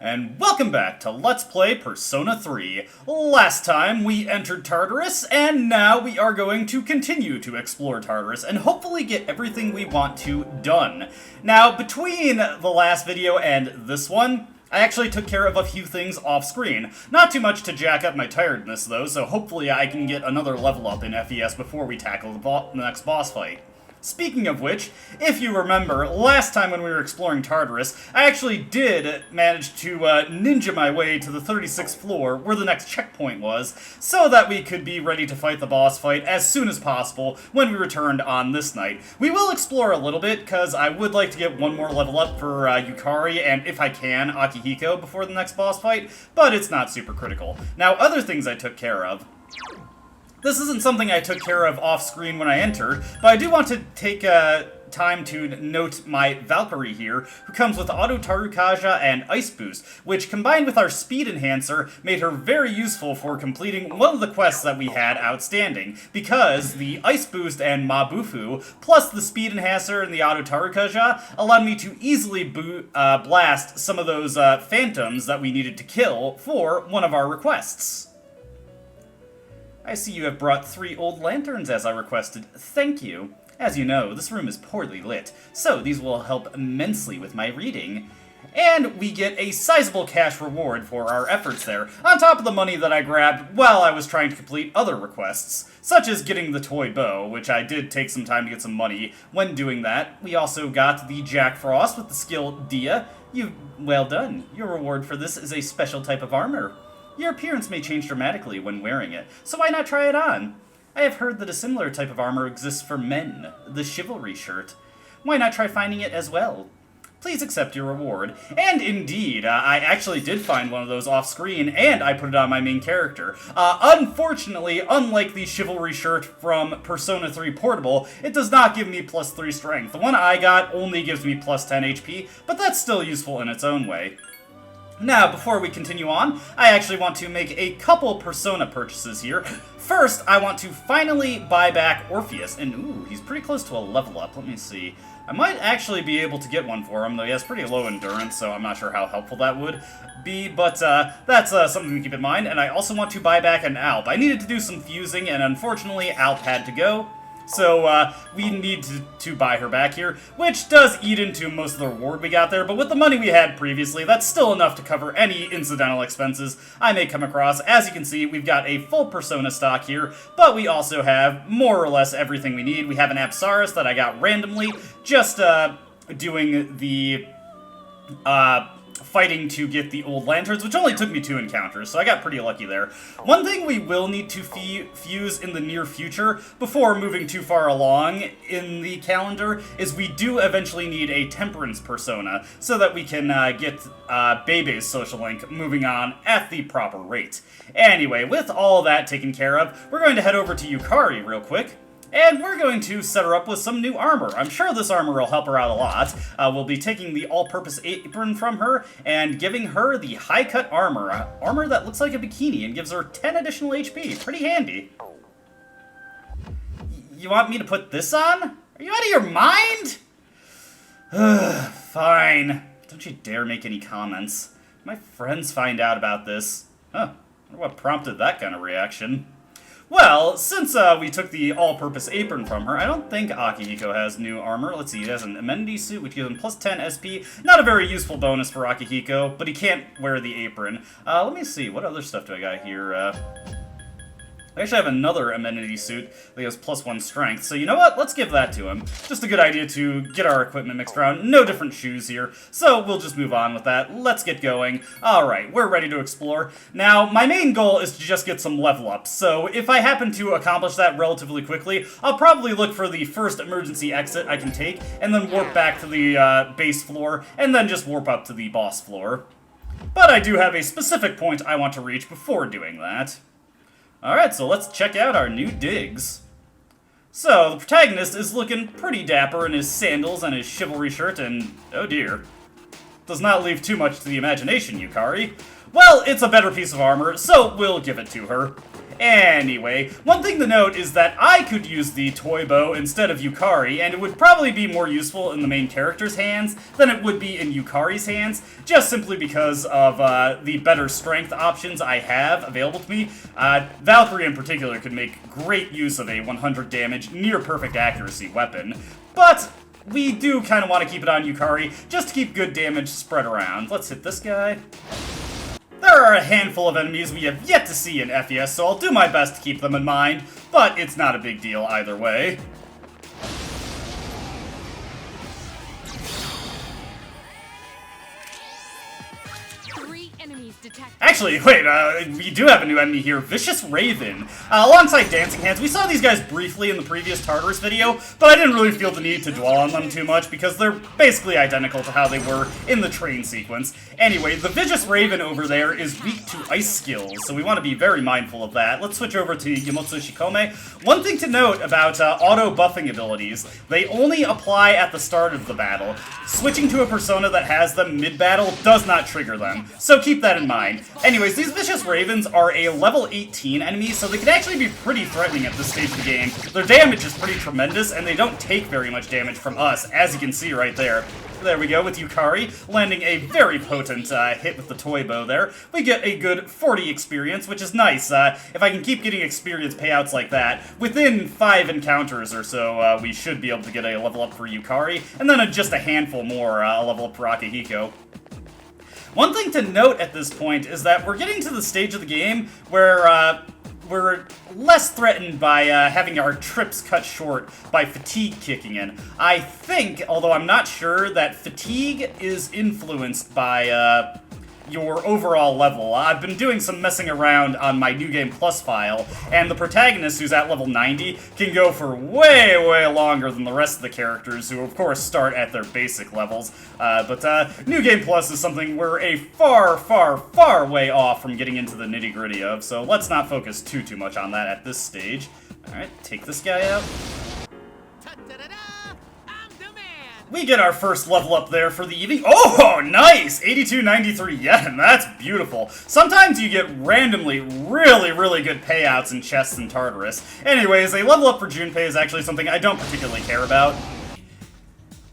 And welcome back to Let's Play Persona 3. Last time we entered Tartarus, and now we are going to continue to explore Tartarus and hopefully get everything we want to done. Now, between the last video and this one, I actually took care of a few things off-screen. Not too much to jack up my tiredness, though, so hopefully I can get another level up in FES before we tackle the next boss fight. Speaking of which, if you remember, last time when we were exploring Tartarus, I actually did manage to ninja my way to the 36th floor, where the next checkpoint was, so that we could be ready to fight the boss fight as soon as possible when we returned on this night. We will explore a little bit, because I would like to get one more level up for Yukari, and if I can, Akihiko before the next boss fight, but it's not super critical. Now, other things I took care of. This isn't something I took care of off-screen when I entered, but I do want to take time to note my Valkyrie here, who comes with Auto Tarukaja and Ice Boost, which combined with our Speed Enhancer made her very useful for completing one of the quests that we had outstanding, because the Ice Boost and Mabufu, plus the Speed Enhancer and the Auto Tarukaja, allowed me to easily blast some of those phantoms that we needed to kill for one of our requests. I see you have brought 3 old lanterns as I requested. Thank you. As you know, this room is poorly lit, so these will help immensely with my reading. And we get a sizable cash reward for our efforts there, on top of the money that I grabbed while I was trying to complete other requests, such as getting the toy bow, which I did take some time to get some money when doing that. We also got the Jack Frost with the skill Dia. Well done. Your reward for this is a special type of armor. Your appearance may change dramatically when wearing it, so why not try it on? I have heard that a similar type of armor exists for men, the chivalry shirt. Why not try finding it as well? Please accept your reward. And indeed, I actually did find one of those off-screen, and I put it on my main character. Unfortunately, unlike the chivalry shirt from Persona 3 Portable, it does not give me plus 3 strength. The one I got only gives me plus 10 HP, but that's still useful in its own way. Now, before we continue on, I actually want to make a couple Persona purchases here. First, I want to finally buy back Orpheus, and ooh, he's pretty close to a level up. Let me see. I might actually be able to get one for him, though he has pretty low endurance, so I'm not sure how helpful that would be, but that's something to keep in mind. And I also want to buy back an Alp. I needed to do some fusing, and unfortunately, Alp had to go. So, we need to buy her back here, which does eat into most of the reward we got there, but with the money we had previously, that's still enough to cover any incidental expenses I may come across. As you can see, we've got a full Persona stock here, but we also have more or less everything we need. We have an Apsaris that I got randomly, just, doing the, fighting to get the old lanterns, which only took me 2 encounters, so I got pretty lucky there. One thing we will need to fuse in the near future, before moving too far along in the calendar, is we do eventually need a Temperance Persona, so that we can get Bebe's social link moving on at the proper rate. Anyway, with all that taken care of, we're going to head over to Yukari real quick. And we're going to set her up with some new armor. I'm sure this armor will help her out a lot. We'll be taking the all-purpose apron from her and giving her the high-cut armor. Armor that looks like a bikini and gives her 10 additional HP. Pretty handy. You want me to put this on? Are you out of your mind? Fine. Don't you dare make any comments. My friends find out about this. Huh. I wonder what prompted that kind of reaction. Well, since we took the all-purpose apron from her, I don't think Akihiko has new armor. Let's see, he has an amenity suit, which gives him plus 10 SP. Not a very useful bonus for Akihiko, but he can't wear the apron. Let me see, what other stuff do I got here? I actually have another amenity suit that has plus 1 strength, so you know what? Let's give that to him. Just a good idea to get our equipment mixed around. No different shoes here, so we'll just move on with that. Let's get going. Alright, we're ready to explore. Now, my main goal is to just get some level ups, so if I happen to accomplish that relatively quickly, I'll probably look for the first emergency exit I can take, and then warp back to the base floor, and then just warp up to the boss floor. But I do have a specific point I want to reach before doing that. Alright, so let's check out our new digs. So, the protagonist is looking pretty dapper in his sandals and his chivalry shirt, and oh dear. Does not leave too much to the imagination, Yukari. Well, it's a better piece of armor, so we'll give it to her. Anyway, one thing to note is that I could use the toy bow instead of Yukari, and it would probably be more useful in the main character's hands than it would be in Yukari's hands, just simply because of the better strength options I have available to me. Valkyrie in particular could make great use of a 100 damage, near perfect accuracy weapon, but we do kind of want to keep it on Yukari, just to keep good damage spread around. Let's hit this guy. There are a handful of enemies we have yet to see in FES, so I'll do my best to keep them in mind, but it's not a big deal either way. Actually, wait, we do have a new enemy here, Vicious Raven. Alongside Dancing Hands, we saw these guys briefly in the previous Tartarus video, but I didn't really feel the need to dwell on them too much because they're basically identical to how they were in the train sequence. Anyway, the Vicious Raven over there is weak to ice skills, so we want to be very mindful of that. Let's switch over to Yamotsu Shikome. One thing to note about auto-buffing abilities, they only apply at the start of the battle. Switching to a persona that has them mid-battle does not trigger them, so keep that in mind. Anyways, these Vicious Ravens are a level 18 enemy, so they can actually be pretty threatening at this stage of the game. Their damage is pretty tremendous, and they don't take very much damage from us, as you can see right there. There we go with Yukari, landing a very potent hit with the toy bow there. We get a good 40 experience, which is nice. If I can keep getting experience payouts like that, within 5 encounters or so, we should be able to get a level up for Yukari, and then just a handful more a level up for Akihiko. One thing to note at this point is that we're getting to the stage of the game where we're less threatened by having our trips cut short by fatigue kicking in. I think, although I'm not sure, that fatigue is influenced by your overall level. I've been doing some messing around on my New Game Plus file, and the protagonist, who's at level 90, can go for way, way longer than the rest of the characters, who of course start at their basic levels. But New Game Plus is something we're a far, far, far way off from getting into the nitty-gritty of, so let's not focus too much on that at this stage. Alright, take this guy out. We get our first level up there for the evening. Oh, nice! 8293 yen, that's beautiful. Sometimes you get randomly really, really good payouts in chests in Tartarus. Anyways, a level up for Junpei is actually something I don't particularly care about.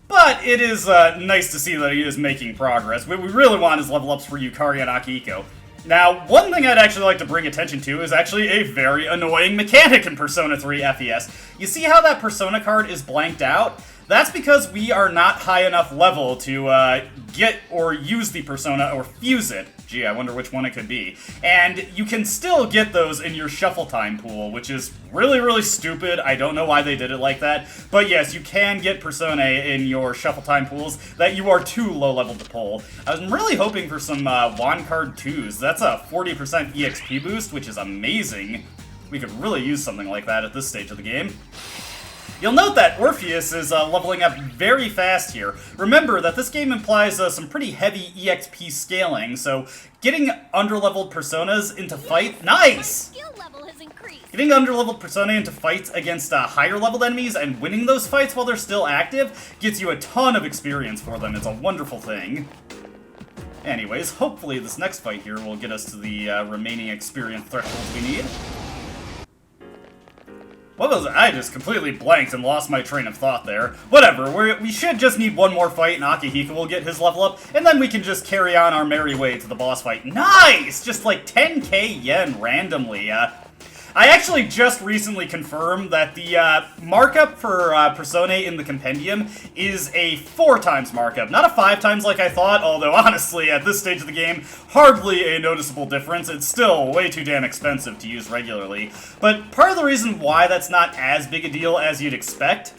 But it is nice to see that he is making progress. What we really want is level ups for Yukari and Akihiko. Now, one thing I'd actually like to bring attention to is actually a very annoying mechanic in Persona 3 FES. You see how that Persona card is blanked out? That's because we are not high enough level to get or use the persona or fuse it. Gee, I wonder which one it could be. And you can still get those in your shuffle time pool, which is really, really stupid. I don't know why they did it like that. But yes, you can get persona in your shuffle time pools that you are too low level to pull. I'm really hoping for some Wand Card 2s. That's a 40% EXP boost, which is amazing. We could really use something like that at this stage of the game. You'll note that Orpheus is leveling up very fast here. Remember that this game implies some pretty heavy EXP scaling, so getting underleveled personas into fight, nice! Getting underleveled persona into fights against higher leveled enemies and winning those fights while they're still active gets you a ton of experience for them. It's a wonderful thing. Anyways, hopefully this next fight here will get us to the remaining experience thresholds we need. What was it? I just completely blanked and lost my train of thought there. Whatever, we should just need one more fight and Akihiko will get his level up, and then we can just carry on our merry way to the boss fight. Nice! Just like 10k yen randomly. I actually just recently confirmed that the markup for Personae in the compendium is a 4 times markup, not a 5 times like I thought, although honestly, at this stage of the game, hardly a noticeable difference. It's still way too damn expensive to use regularly. But part of the reason why that's not as big a deal as you'd expect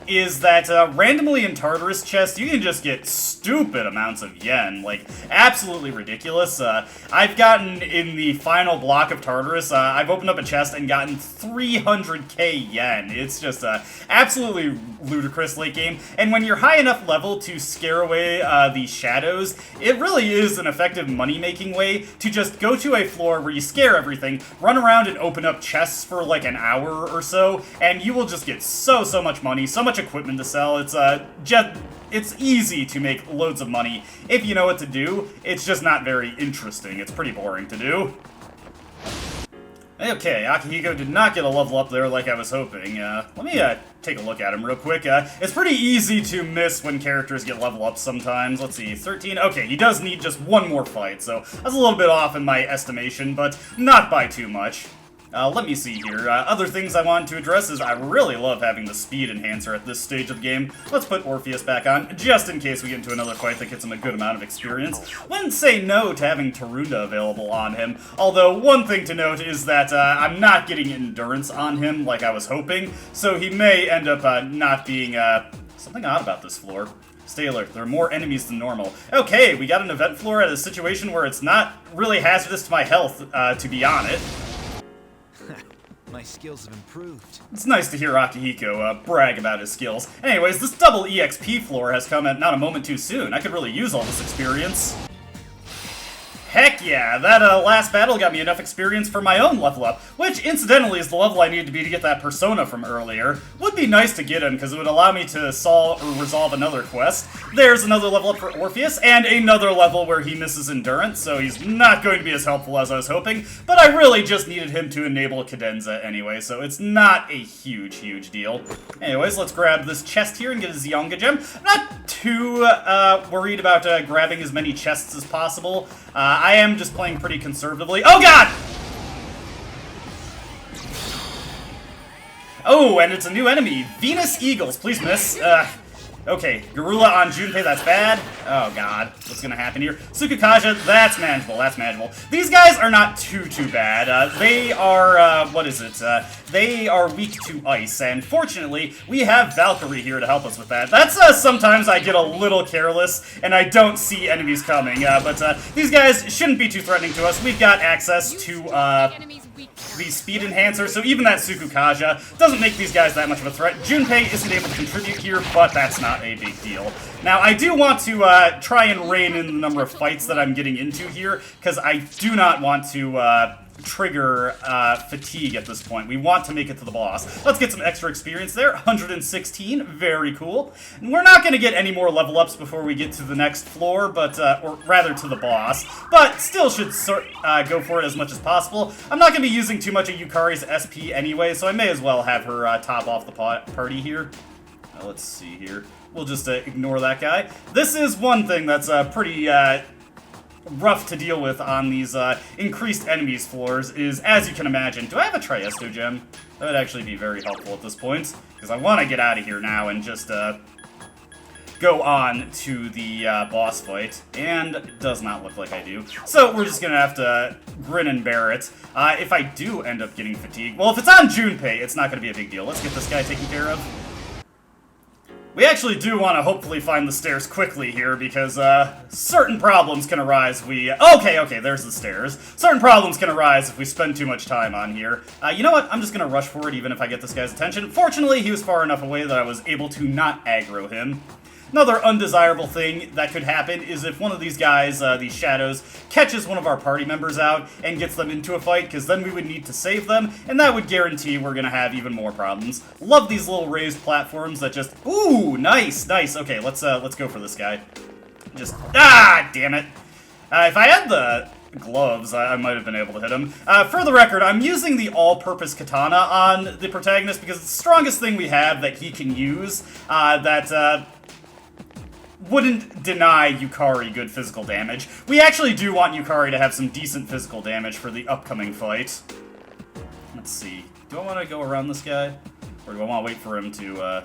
is that randomly in Tartarus chests, you can just get stupid amounts of yen, like absolutely ridiculous. I've gotten, in the final block of Tartarus, I've opened up a chest and gotten 300k yen. It's just absolutely ludicrous late game, and when you're high enough level to scare away the shadows, it really is an effective money-making way to just go to a floor where you scare everything, run around and open up chests for like an hour or so, and you will just get so much money, so much equipment to sell. It's easy to make loads of money if you know what to do. It's just not very interesting. It's pretty boring to do. Okay, Akihiko did not get a level up there like I was hoping. Let me take a look at him real quick. It's pretty easy to miss when characters get level up sometimes. Let's see, 13. Okay, he does need just one more fight, so that's a little bit off in my estimation, but not by too much. Let me see here. Other things I want to address is I really love having the speed enhancer at this stage of the game. Let's put Orpheus back on, just in case we get into another fight that gets him a good amount of experience. Wouldn't say no to having Tarunda available on him, although one thing to note is that I'm not getting endurance on him like I was hoping, so he may end up not being something odd about this floor. Stay alert, there are more enemies than normal. Okay, we got an event floor at a situation where it's not really hazardous to my health to be on it. My skills have improved. It's nice to hear Akihiko brag about his skills. Anyways, this double EXP floor has come at not a moment too soon. I could really use all this experience. Heck yeah, that last battle got me enough experience for my own level up, which incidentally is the level I needed to be to get that persona from earlier. Would be nice to get him, because it would allow me to solve or resolve another quest. There's another level up for Orpheus, and another level where he misses endurance, so he's not going to be as helpful as I was hoping, but I really just needed him to enable cadenza anyway, so it's not a huge deal. Anyways, let's grab this chest here and get a Zionga gem. I'm not too worried about grabbing as many chests as possible. I am just playing pretty conservatively. Oh god! Oh, and it's a new enemy. Venus Eagles. Please miss. Okay, Garula on Junpei, that's bad. Oh god, what's gonna happen here? Sukukaja, that's manageable, that's manageable. These guys are not too bad. They are, what is it? They are weak to ice, and fortunately, we have Valkyrie here to help us with that. That's, sometimes I get a little careless, and I don't see enemies coming, but these guys shouldn't be too threatening to us. We've got access to, the speed enhancer, so even that Sukukaja doesn't make these guys that much of a threat. Junpei isn't able to contribute here, but that's not a big deal. Now, I do want to try and rein in the number of fights that I'm getting into here, because I do not want to trigger fatigue at this point. We want to make it to the boss. Let's get some extra experience there. 116, very cool. And we're not going to get any more level ups before we get to the next floor, but or rather to the boss, but still should go for it as much as possible. I'm not going to be using too much of Yukari's SP anyway, so I may as well have her top off the party here. Let's see here. We'll just ignore that guy. This is one thing that's pretty rough to deal with on these increased enemies floors is, as you can imagine, do I have a Triesto gem? That would actually be very helpful at this point, because I want to get out of here now and just go on to the boss fight, and it does not look like I do. So we're just going to have to grin and bear it. If I do end up getting fatigue, well, if it's on Junpei, it's not going to be a big deal. Let's get this guy taken care of. We actually do want to hopefully find the stairs quickly here, because certain problems can arise if we... Okay, there's the stairs. Certain problems can arise if we spend too much time on here. You know what? I'm just going to rush for it even if I get this guy's attention. Fortunately, he was far enough away that I was able to not aggro him. Another undesirable thing that could happen is if one of these guys, these shadows, catches one of our party members out and gets them into a fight, because then we would need to save them, and that would guarantee we're going to have even more problems. Love these little raised platforms that just... Ooh, nice. Okay, let's go for this guy. Just... Ah, damn it. If I had the gloves, I might have been able to hit him. For the record, I'm using the all-purpose katana on the protagonist because it's the strongest thing we have that he can use, wouldn't deny Yukari good physical damage. We actually do want Yukari to have some decent physical damage for the upcoming fight. Let's see. Do I want to go around this guy? Or do I want to wait for him to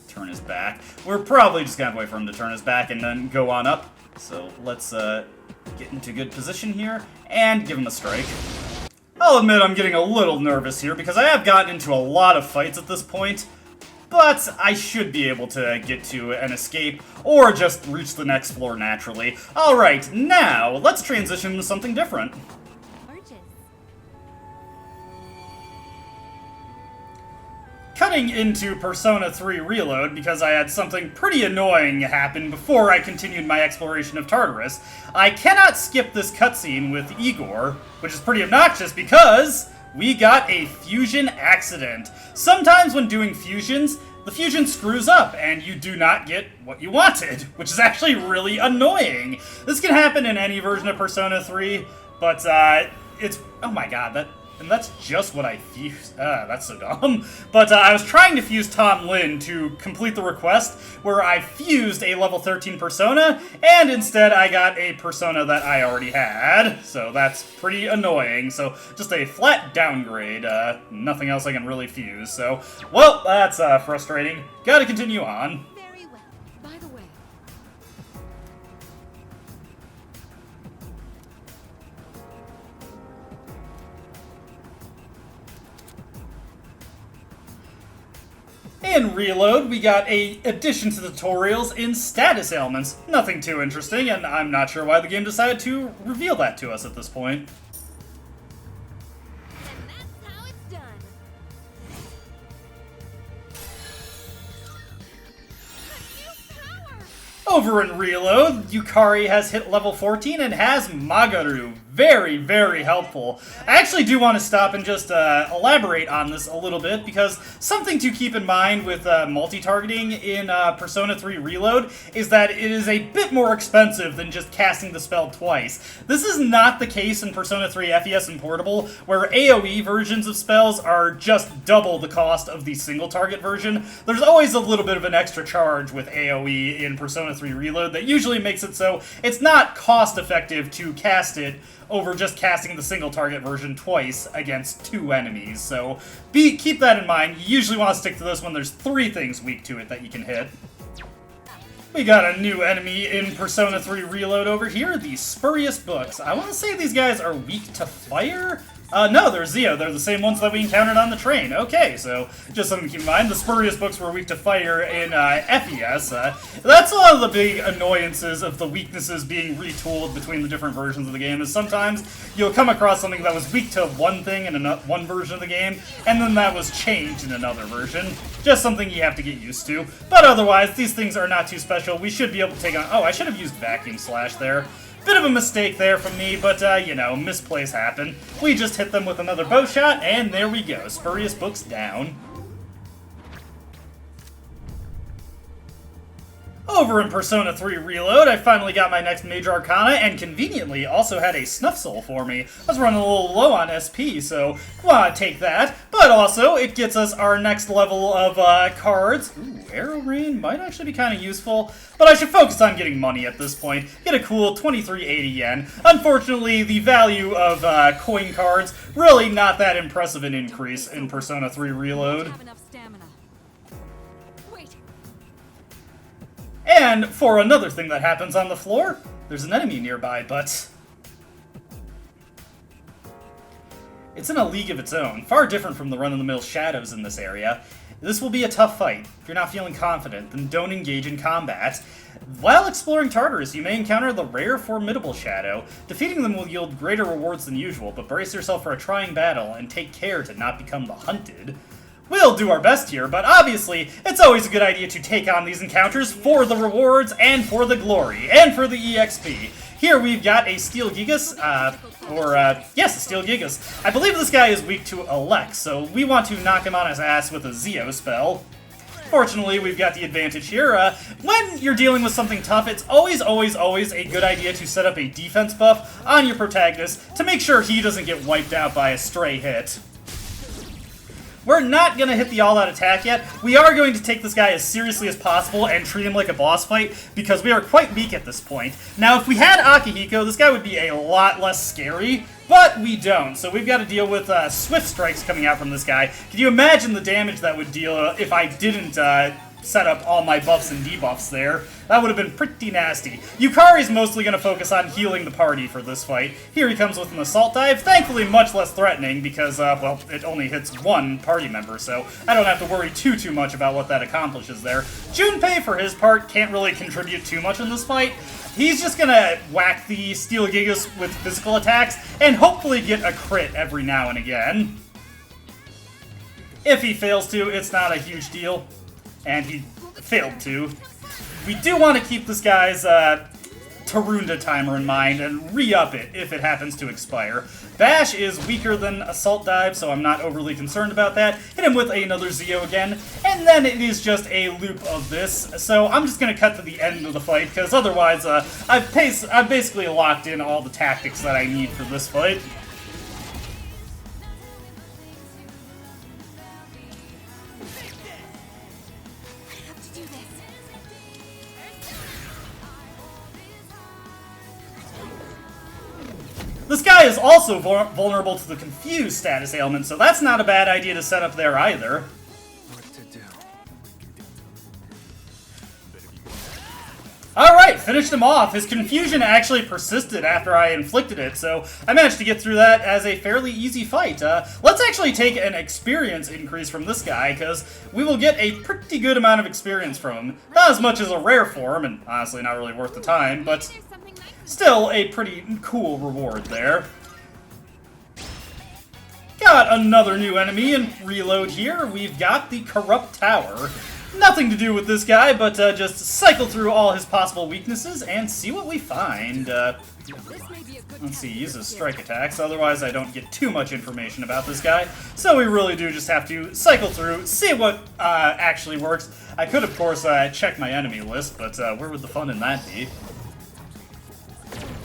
turn his back? We're probably just going to have to wait for him to turn his back and then go on up. So let's get into good position here and give him a strike. I'll admit I'm getting a little nervous here because I have gotten into a lot of fights at this point. But I should be able to get to an escape, or just reach the next floor naturally. Alright, now, let's transition to something different. Cutting into Persona 3 Reload, because I had something pretty annoying happen before I continued my exploration of Tartarus. I cannot skip this cutscene with Igor, which is pretty obnoxious because we got a fusion accident. Sometimes when doing fusions, the fusion screws up and you do not get what you wanted, which is actually really annoying. This can happen in any version of Persona 3, but it's... Oh my god, that and that's just what I fused. That's so dumb. But I was trying to fuse Tom Lin to complete the request, where I fused a level 13 persona, and instead I got a persona that I already had. So that's pretty annoying. So just a flat downgrade. Nothing else I can really fuse. So, well, that's frustrating. Gotta continue on. Very well. By the way, In Reload, we got a addition to the tutorials in status ailments. Nothing too interesting, and I'm not sure why the game decided to reveal that to us at this point. and that's how it's done. A new power! Over in Reload, Yukari has hit level 14 and has Magaru. Very, very helpful. I actually do want to stop and just elaborate on this a little bit, because something to keep in mind with multi-targeting in Persona 3 Reload is that it is a bit more expensive than just casting the spell twice. This is not the case in Persona 3 FES and Portable, where AoE versions of spells are just double the cost of the single target version. There's always a little bit of an extra charge with AoE in Persona 3 Reload that usually makes it so it's not cost effective to cast it over just casting the single target version twice against 2 enemies. So keep that in mind. You usually want to stick to this when there's 3 things weak to it that you can hit. We got a new enemy in Persona 3 Reload over here, the Spurious Books. I want to say these guys are weak to fire? No, they're Zeo. They're the same ones that we encountered on the train. Okay, so just something to keep in mind. The Spurious Books were weak to fire in FES. That's a lot of the big annoyances of the weaknesses being retooled between the different versions of the game, is sometimes you'll come across something that was weak to one thing in one version of the game, and then that was changed in another version. Just something you have to get used to. But otherwise, these things are not too special. We should be able to take on... Oh, I should have used Vacuum Slash there. Bit of a mistake there from me, but, you know, misplays happen. We just hit them with another bow shot, and there we go. Spurious Books down. Over in Persona 3 Reload, I finally got my next Major Arcana, and conveniently also had a Snuff Soul for me. I was running a little low on SP, so wanna take that. But also, it gets us our next level of cards. Ooh, Arrow Rain might actually be kind of useful, but I should focus on getting money at this point. Get a cool 2380 yen. Unfortunately, the value of coin cards, really not that impressive an increase in Persona 3 Reload. Have enough stamina. Wait, And for another thing that happens on the floor, there's an enemy nearby, but it's in a league of its own, far different from the run-of-the-mill shadows in this area. This will be a tough fight. If you're not feeling confident, then don't engage in combat. While exploring Tartarus, you may encounter the rare Formidable Shadow. Defeating them will yield greater rewards than usual, but brace yourself for a trying battle and take care to not become the hunted. We'll do our best here, but obviously, it's always a good idea to take on these encounters for the rewards, and for the glory, and for the EXP. Here we've got a Steel Gigas, yes, a Steel Gigas. I believe this guy is weak to Elect, so we want to knock him on his ass with a Zeo spell. Fortunately, we've got the advantage here. When you're dealing with something tough, it's always a good idea to set up a defense buff on your protagonist to make sure he doesn't get wiped out by a stray hit. We're not going to hit the all-out attack yet. We are going to take this guy as seriously as possible and treat him like a boss fight, because we are quite weak at this point. Now, if we had Akihiko, this guy would be a lot less scary, but we don't. So we've got to deal with Swift Strikes coming out from this guy. Can you imagine the damage that would deal if I didn't set up all my buffs and debuffs there? That would have been pretty nasty. Yukari's mostly going to focus on healing the party for this fight. Here he comes with an Assault Dive, thankfully much less threatening because, well, it only hits one party member, so I don't have to worry too much about what that accomplishes there. Junpei, for his part, can't really contribute too much in this fight. He's just going to whack the Steel Gigas with physical attacks and hopefully get a crit every now and again. If he fails to, it's not a huge deal. And he failed to. We do want to keep this guy's Tarunda timer in mind and re-up it if it happens to expire. Bash is weaker than Assault Dive, so I'm not overly concerned about that. Hit him with another Zeo again, and then it is just a loop of this. So I'm just going to cut to the end of the fight, because otherwise I've basically locked in all the tactics that I need for this fight. This guy is also vulnerable to the Confused status ailment, so that's not a bad idea to set up there either. What to do? Alright, finished him off. His confusion actually persisted after I inflicted it, so I managed to get through that as a fairly easy fight. Let's actually take an experience increase from this guy, because we will get a pretty good amount of experience from him. Not as much as a rare form, and honestly not really worth the time, but There's something nice. still a pretty cool reward there. Got another new enemy in Reload here. We've got the Corrupt Tower. Nothing to do with this guy, but just cycle through all his possible weaknesses and see what we find. This may be a good Let's see, test. he uses strike attacks, otherwise I don't get too much information about this guy. So we really do just have to cycle through, see what actually works. I could, of course, check my enemy list, but where would the fun in that be?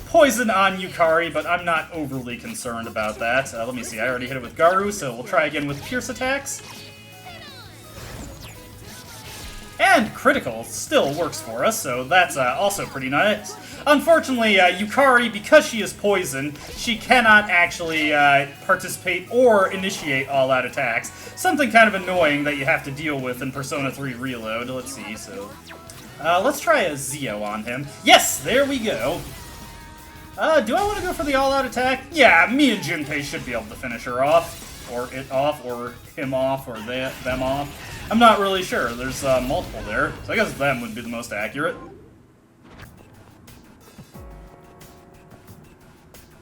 Poison on Yukari, but I'm not overly concerned about that. Let me see, I already hit it with Garu, so we'll try again with Pierce attacks. And critical still works for us, so that's also pretty nice. Unfortunately, Yukari, because she is poison, she cannot actually participate or initiate all-out attacks. Something kind of annoying that you have to deal with in Persona 3 Reload. Let's see, so... let's try a Zio on him. Yes, there we go. Do I want to go for the all-out attack? Yeah, me and Junpei should be able to finish her off. Or it off, or him off, or them off. I'm not really sure. There's multiple there, so I guess them would be the most accurate.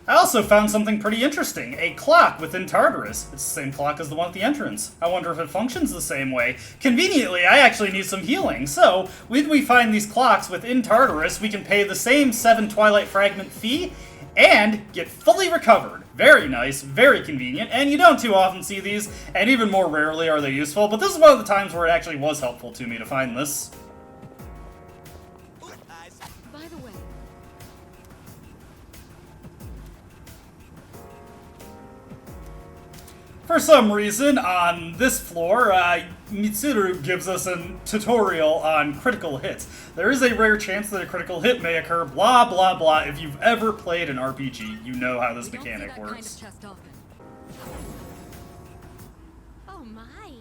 I also found something pretty interesting. A clock within Tartarus. It's the same clock as the one at the entrance. I wonder if it functions the same way. Conveniently, I actually need some healing, so when we find these clocks within Tartarus, we can pay the same 7 Twilight Fragment fee and get fully recovered. Very nice, very convenient, and you don't too often see these, and even more rarely are they useful, but this is one of the times where it actually was helpful to me to find this. By the way, For some reason, on this floor, Mitsuru gives us a tutorial on critical hits. There is a rare chance that a critical hit may occur, blah blah blah. If you've ever played an RPG, you know how this we don't see mechanic that kind works. of chest often. Oh my.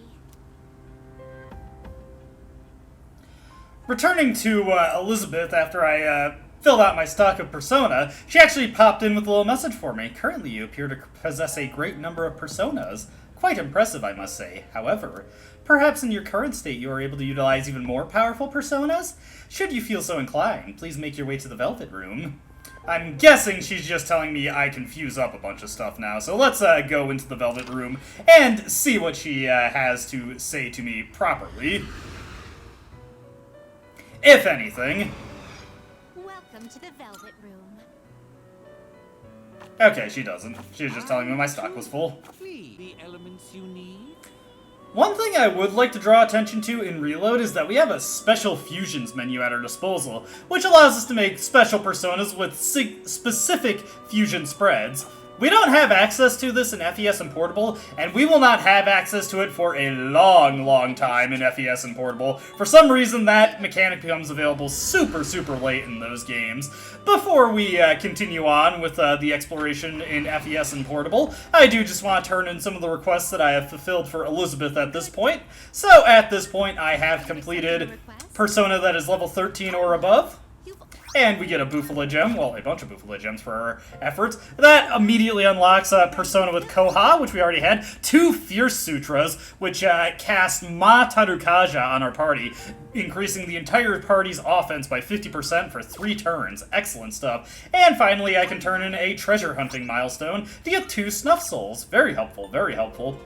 Returning to Elizabeth after I filled out my stock of Persona, she actually popped in with a little message for me. Currently, you appear to possess a great number of Personas. Quite impressive, I must say. However, perhaps in your current state you are able to utilize even more powerful Personas? Should you feel so inclined, please make your way to the Velvet Room. I'm guessing she's just telling me I can fuse up a bunch of stuff now, so let's go into the Velvet Room and see what she has to say to me properly. If anything. Welcome to the Velvet Room. Okay, she doesn't. She was just telling me my stock was full. The elements you need. One thing I would like to draw attention to in Reload is that we have a special fusions menu at our disposal, which allows us to make special personas with specific fusion spreads. We don't have access to this in FES and Portable, and we will not have access to it for a long time in FES and Portable. For some reason, that mechanic becomes available super late in those games. Before we continue on with the exploration in FES and Portable, I do just want to turn in some of the requests that I have fulfilled for Elizabeth at this point. So at this point, I have completed Persona that is level 13 or above. And we get a Bufala gem, well, a bunch of Bufala gems for our efforts. That immediately unlocks Persona with Koha, which we already had. 2 Fierce Sutras, which cast Ma Tarukaja on our party, increasing the entire party's offense by 50% for 3 turns. Excellent stuff. And finally, I can turn in a treasure hunting milestone to get 2 Snuff Souls. Very helpful, very helpful.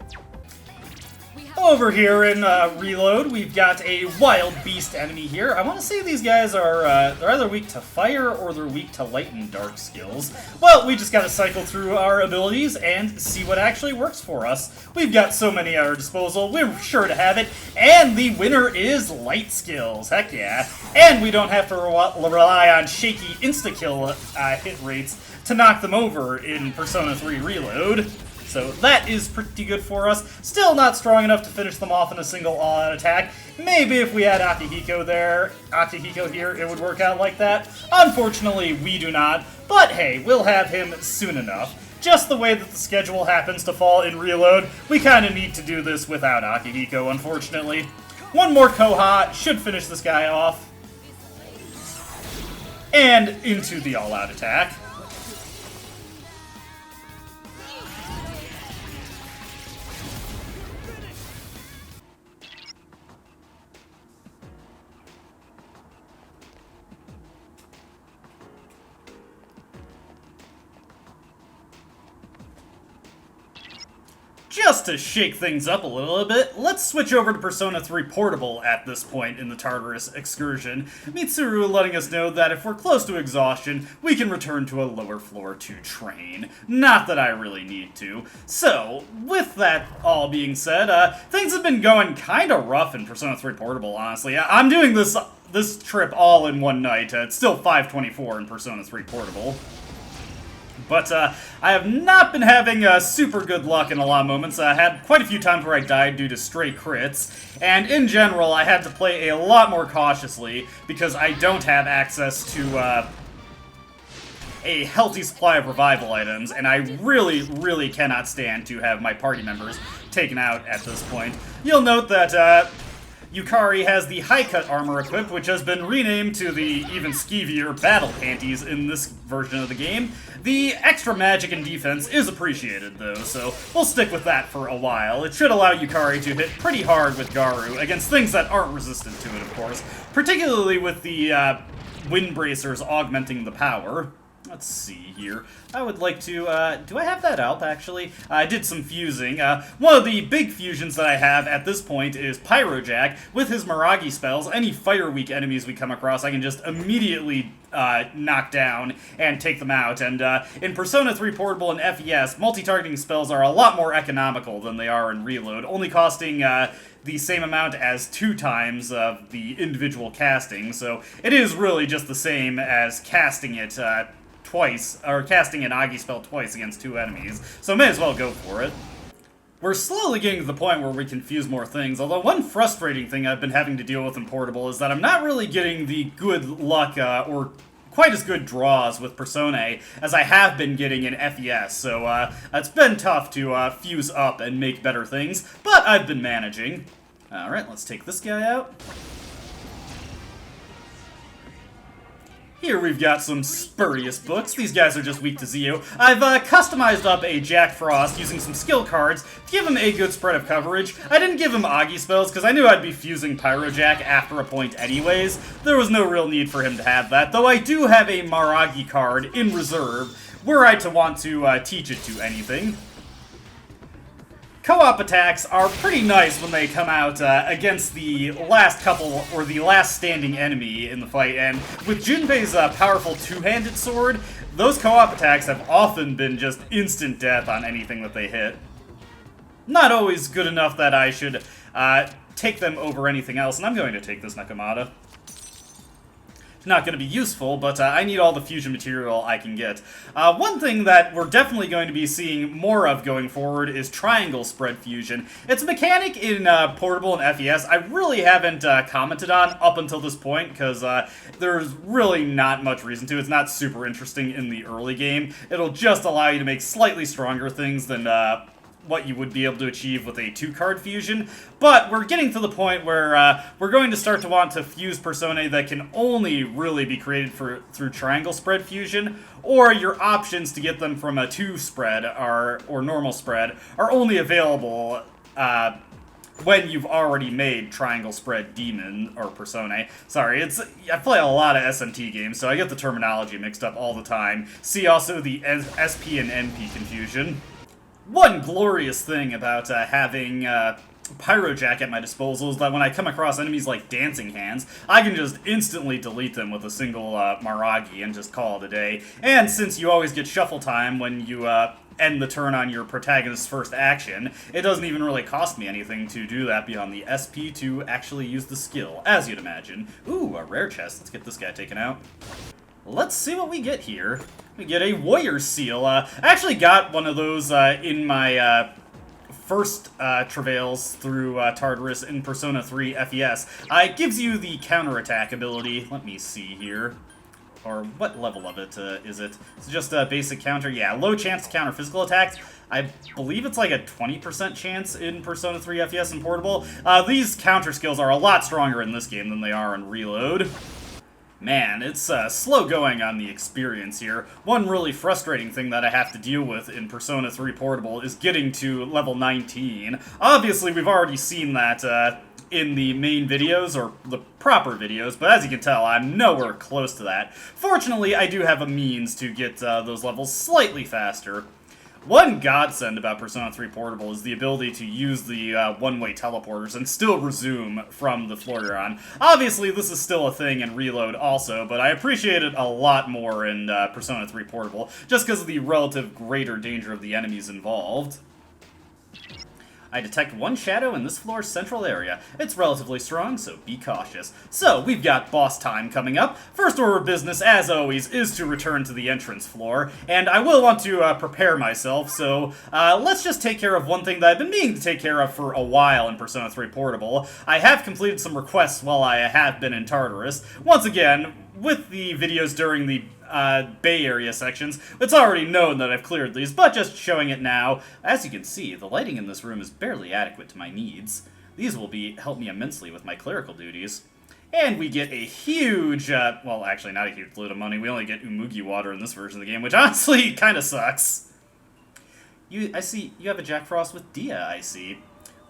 Over here in Reload, we've got a Wild Beast enemy here. I want to say these guys are, they're either weak to fire or they're weak to light and dark skills. Well, we just gotta cycle through our abilities and see what actually works for us. We've got so many at our disposal, we're sure to have it. And the winner is light skills, heck yeah. And we don't have to rely on shaky insta-kill hit rates to knock them over in Persona 3 Reload. So that is pretty good for us. Still not strong enough to finish them off in a single all-out attack. Maybe if we had Akihiko here, it would work out like that. Unfortunately, we do not. But hey, we'll have him soon enough. Just the way that the schedule happens to fall in Reload, we kind of need to do this without Akihiko, unfortunately. One more Koha should finish this guy off. And into the all-out attack. Just to shake things up a little bit, let's switch over to Persona 3 Portable at this point in the Tartarus excursion. Mitsuru letting us know that if we're close to exhaustion, we can return to a lower floor to train. Not that I really need to. So, with that all being said, things have been going kinda rough in Persona 3 Portable, honestly. I'm doing this trip all in one night. It's still 5:24 in Persona 3 Portable. But I have not been having super good luck in a lot of moments. I had quite a few times where I died due to stray crits, and in general, I had to play a lot more cautiously because I don't have access to a healthy supply of revival items, and I really, really cannot stand to have my party members taken out at this point. You'll note that Yukari has the high-cut armor equipped, which has been renamed to the even skeevier battle panties in this version of the game. The extra magic and defense is appreciated, though, so we'll stick with that for a while. It should allow Yukari to hit pretty hard with Garu, against things that aren't resistant to it, of course, particularly with the wind bracers augmenting the power. Let's see here. I would like to, do I have that up, actually? I did some fusing. One of the big fusions that I have at this point is Pyrojack. With his Miragi spells, any fire-weak enemies we come across, I can just immediately knock down and take them out. And in Persona 3 Portable and FES, multi-targeting spells are a lot more economical than they are in Reload, only costing the same amount as 2 times the individual casting. So it is really just the same as casting it twice, or casting an Agi spell twice against 2 enemies, so may as well go for it. We're slowly getting to the point where we can fuse more things, although one frustrating thing I've been having to deal with in Portable is that I'm not really getting the good luck, or quite as good draws with Persona as I have been getting in FES, so it's been tough to fuse up and make better things, but I've been managing. Alright, let's take this guy out. Here we've got some spurious books. These guys are just weak to Zio. I've customized up a Jack Frost using some skill cards to give him a good spread of coverage. I didn't give him Agi spells because I knew I'd be fusing Pyrojack after a point anyways. There was no real need for him to have that, though I do have a Maragi card in reserve were I to want to teach it to anything. Co-op attacks are pretty nice when they come out against the last couple, or the last standing enemy in the fight, and with Junpei's powerful two-handed sword, those co-op attacks have often been just instant death on anything that they hit. Not always good enough that I should take them over anything else, and I'm going to take this Nakamata. Not going to be useful, but I need all the fusion material I can get. One thing that we're definitely going to be seeing more of going forward is triangle spread fusion. It's a mechanic in Portable and FES I really haven't commented on up until this point, because there's really not much reason to. It's not super interesting in the early game. It'll just allow you to make slightly stronger things than what you would be able to achieve with a 2-card fusion, but we're getting to the point where we're going to start to want to fuse Personae that can only really be created through triangle spread fusion, or your options to get them from a 2 spread or normal spread are only available when you've already made triangle spread demon or Personae. Sorry, I play a lot of SMT games, so I get the terminology mixed up all the time. See also the SP and NP confusion. One glorious thing about having Pyrojack at my disposal is that when I come across enemies like Dancing Hands, I can just instantly delete them with a single Maragi and just call it a day. And since you always get shuffle time when you end the turn on your protagonist's first action, it doesn't even really cost me anything to do that beyond the SP to actually use the skill, as you'd imagine. Ooh, a rare chest. Let's get this guy taken out. Let's see what we get here. We get a Warrior Seal. I actually got one of those in my first travails through Tartarus in Persona 3 FES. It gives you the counterattack ability. Let me see here. Or what level of it is it? It's just a basic counter. Yeah, low chance to counter physical attacks. I believe it's like a 20% chance in Persona 3 FES and Portable. These counter skills are a lot stronger in this game than they are in Reload. Man, it's slow going on the experience here. One really frustrating thing that I have to deal with in Persona 3 Portable is getting to level 19. Obviously, we've already seen that in the main videos, or the proper videos, but as you can tell, I'm nowhere close to that. Fortunately, I do have a means to get those levels slightly faster. One godsend about Persona 3 Portable is the ability to use the one-way teleporters and still resume from the floor you're on. Obviously, this is still a thing in Reload also, but I appreciate it a lot more in Persona 3 Portable, just because of the relative greater danger of the enemies involved. I detect one shadow in this floor's central area. It's relatively strong, so be cautious. So, we've got boss time coming up. First order of business, as always, is to return to the entrance floor, and I will want to prepare myself, so let's just take care of one thing that I've been meaning to take care of for a while in Persona 3 Portable. I have completed some requests while I have been in Tartarus. Once again, with the videos during the Bay Area sections, it's already known that I've cleared these, but just showing it now. As you can see, the lighting in this room is barely adequate to my needs. These will help me immensely with my clerical duties. And we get a huge, well, actually not a huge load of money. We only get Umugi water in this version of the game, which honestly kind of sucks. I see you have a Jack Frost with Dia, I see.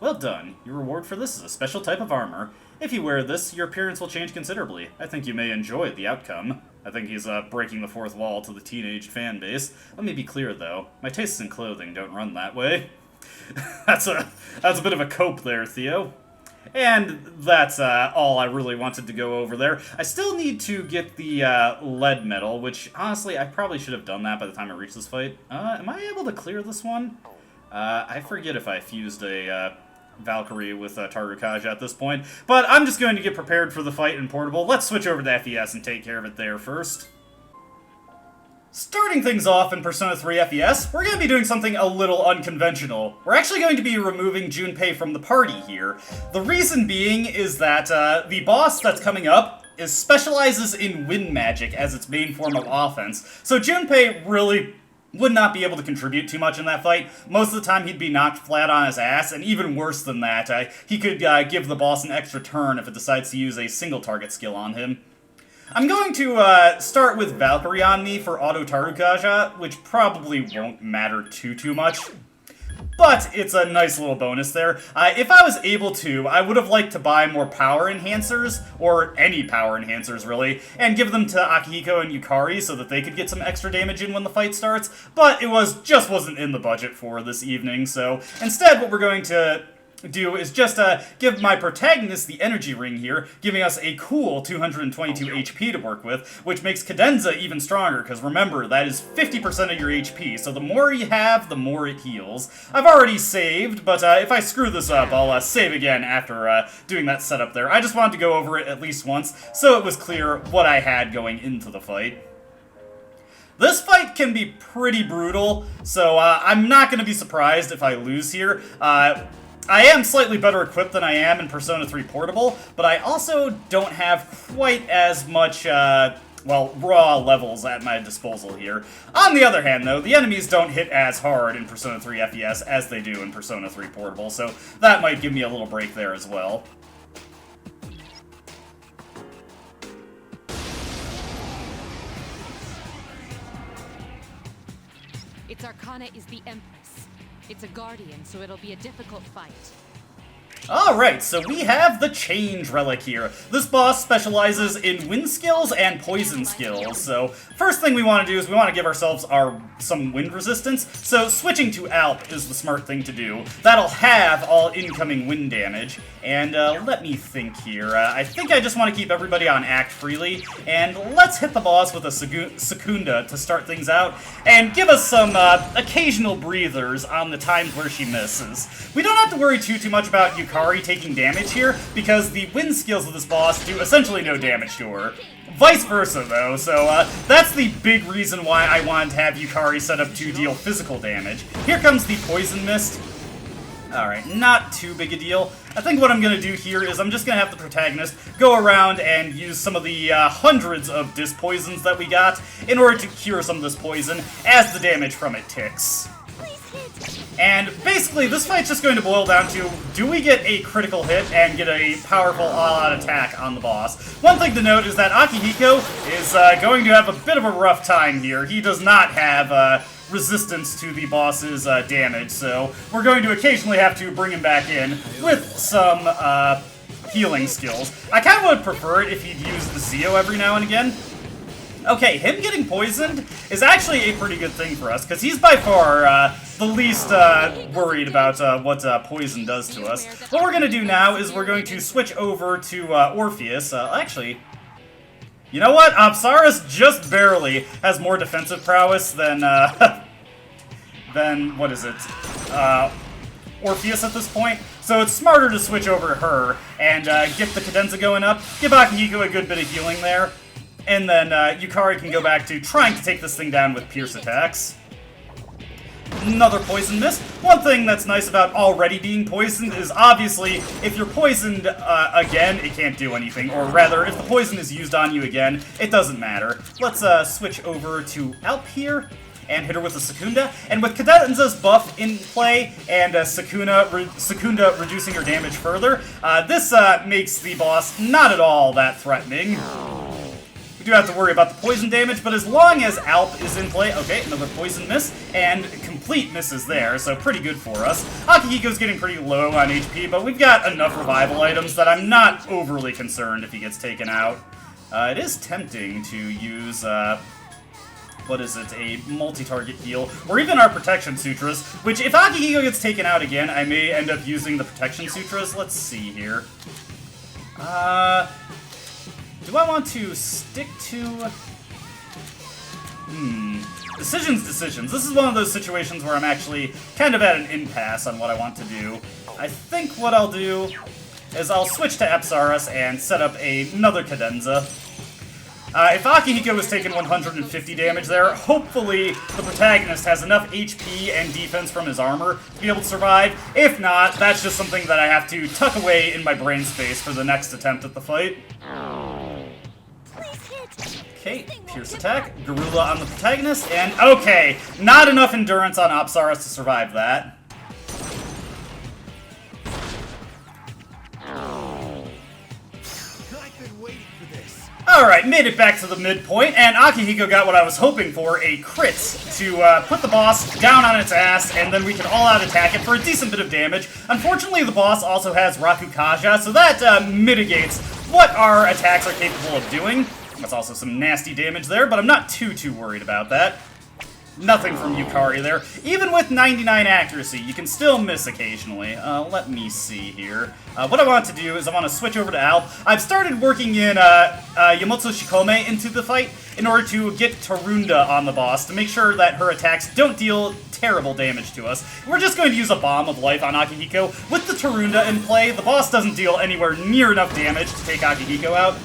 Well done. Your reward for this is a special type of armor. If you wear this, your appearance will change considerably. I think you may enjoy the outcome. I think he's breaking the fourth wall to the teenage fan base. Let me be clear, though. My tastes in clothing don't run that way. that's a bit of a cope there, Theo. And that's all I really wanted to go over there. I still need to get the lead medal, which, honestly, I probably should have done that by the time I reached this fight. Am I able to clear this one? I forget if I fused a Valkyrie with Tartarus at this point, but I'm just going to get prepared for the fight in Portable. Let's switch over to FES and take care of it there first. Starting things off in Persona 3 FES, we're going to be doing something a little unconventional. We're actually going to be removing Junpei from the party here. The reason being is that the boss that's coming up specializes in wind magic as its main form of offense, so Junpei really would not be able to contribute too much in that fight. Most of the time he'd be knocked flat on his ass, and even worse than that, he could give the boss an extra turn if it decides to use a single target skill on him. I'm going to start with Valkyrie on me for auto Tarukaja, which probably won't matter too much. But it's a nice little bonus there. If I was able to, I would have liked to buy more power enhancers, or any power enhancers really, and give them to Akihiko and Yukari so that they could get some extra damage in when the fight starts, but it just wasn't in the budget for this evening, so instead what we're going to do is just give my protagonist the energy ring here, giving us a cool 222 HP to work with, which makes Cadenza even stronger, because remember, that is 50% of your HP, so the more you have, the more it heals. I've already saved, but if I screw this up, I'll save again after doing that setup there. I just wanted to go over it at least once, so it was clear what I had going into the fight. This fight can be pretty brutal, so I'm not going to be surprised if I lose here. I am slightly better equipped than I am in Persona 3 Portable, but I also don't have quite as much, well, raw levels at my disposal here. On the other hand, though, the enemies don't hit as hard in Persona 3 FES as they do in Persona 3 Portable, so that might give me a little break there as well. Its Arcana is the Empress. It's a guardian, so it'll be a difficult fight. Alright, so we have the Change Relic here. This boss specializes in wind skills and poison skills, so first thing we want to do is we want to give ourselves some wind resistance, so switching to Alp is the smart thing to do. That'll have all incoming wind damage, and let me think here. I think I just want to keep everybody on Act Freely, and let's hit the boss with a Secunda to start things out, and give us some occasional breathers on the times where she misses. We don't have to worry too much about Yukari taking damage here, because the wind skills of this boss do essentially no damage to her. vice versa, though, so that's the big reason why I wanted to have Yukari set up to deal physical damage. Here comes the Poison Mist. Alright, not too big a deal. I think what I'm going to do here is I'm just going to have the protagonist go around and use some of the hundreds of disc poisons that we got in order to cure some of this poison as the damage from it ticks. And basically, this fight's just going to boil down to, do we get a critical hit and get a powerful all-out attack on the boss? One thing to note is that Akihiko is going to have a bit of a rough time here. He does not have resistance to the boss's damage, so we're going to occasionally have to bring him back in with some healing skills. I kind of would prefer it if he'd use the Zeo every now and again. Okay, him getting poisoned is actually a pretty good thing for us, because he's by far the least worried about what poison does to us. What we're going to do now is we're going to switch over to Orpheus. Actually, you know what? Apsaras just barely has more defensive prowess than, what is it? Orpheus at this point. So it's smarter to switch over to her and get the cadenza going up, give Akihiko a good bit of healing there, and then Yukari can go back to trying to take this thing down with pierce attacks. Another Poison Mist. One thing that's nice about already being poisoned is obviously if you're poisoned again, it can't do anything. Or rather, if the poison is used on you again, it doesn't matter. Let's switch over to Alp here and hit her with a Secunda. And with Cadenza's buff in play and Secunda reducing her damage further, this makes the boss not at all that threatening. We do have to worry about the poison damage, but as long as Alp is in play... Okay, another Poison Miss, and complete misses there, so pretty good for us. Akihiko's getting pretty low on HP, but we've got enough revival items that I'm not overly concerned if he gets taken out. It is tempting to use... what is it, a multi-target heal, or even our Protection Sutras, which if Akihiko gets taken out again, I may end up using the Protection Sutras. Let's see here. Do I want to stick to... Decisions. This is one of those situations where I'm actually kind of at an impasse on what I want to do. I think what I'll do is I'll switch to Apsaras and set up another cadenza. If Akihiko was taking 150 damage there, hopefully the protagonist has enough HP and defense from his armor to be able to survive. If not, that's just something that I have to tuck away in my brain space for the next attempt at the fight. Okay, Pierce attack, Garula on the protagonist, and okay, not enough endurance on Apsaras to survive that. Alright, made it back to the midpoint, and Akihiko got what I was hoping for, a crit, to put the boss down on its ass, and then we can all-out attack it for a decent bit of damage. Unfortunately, the boss also has Rakukaja, so that mitigates what our attacks are capable of doing. That's also some nasty damage there, but I'm not too worried about that. Nothing from Yukari there. Even with 99 accuracy, you can still miss occasionally. Let me see here. What I want to do is I want to switch over to Alp. I've started working in Yamotsu Shikome into the fight in order to get Tarunda on the boss to make sure that her attacks don't deal terrible damage to us. We're just going to use a Bomb of Life on Akihiko. With the Tarunda in play, the boss doesn't deal anywhere near enough damage to take Akihiko out.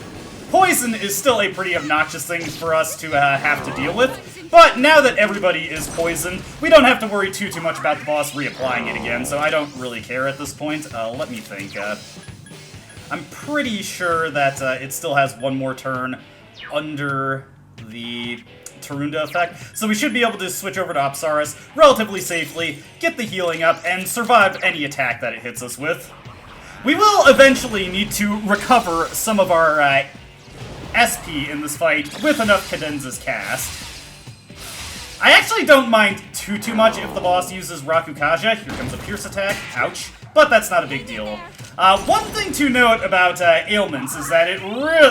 Poison is still a pretty obnoxious thing for us to have to deal with, but now that everybody is poisoned, we don't have to worry too much about the boss reapplying it again, so I don't really care at this point. Let me think. I'm pretty sure that it still has one more turn under the Tarunda effect, so we should be able to switch over to Apsaras relatively safely, get the healing up, and survive any attack that it hits us with. We will eventually need to recover some of our SP in this fight with enough cadenzas cast. I actually don't mind too much if the boss uses Rakukaja. Here comes a Pierce attack. Ouch. But that's not a big deal. One thing to note about ailments is that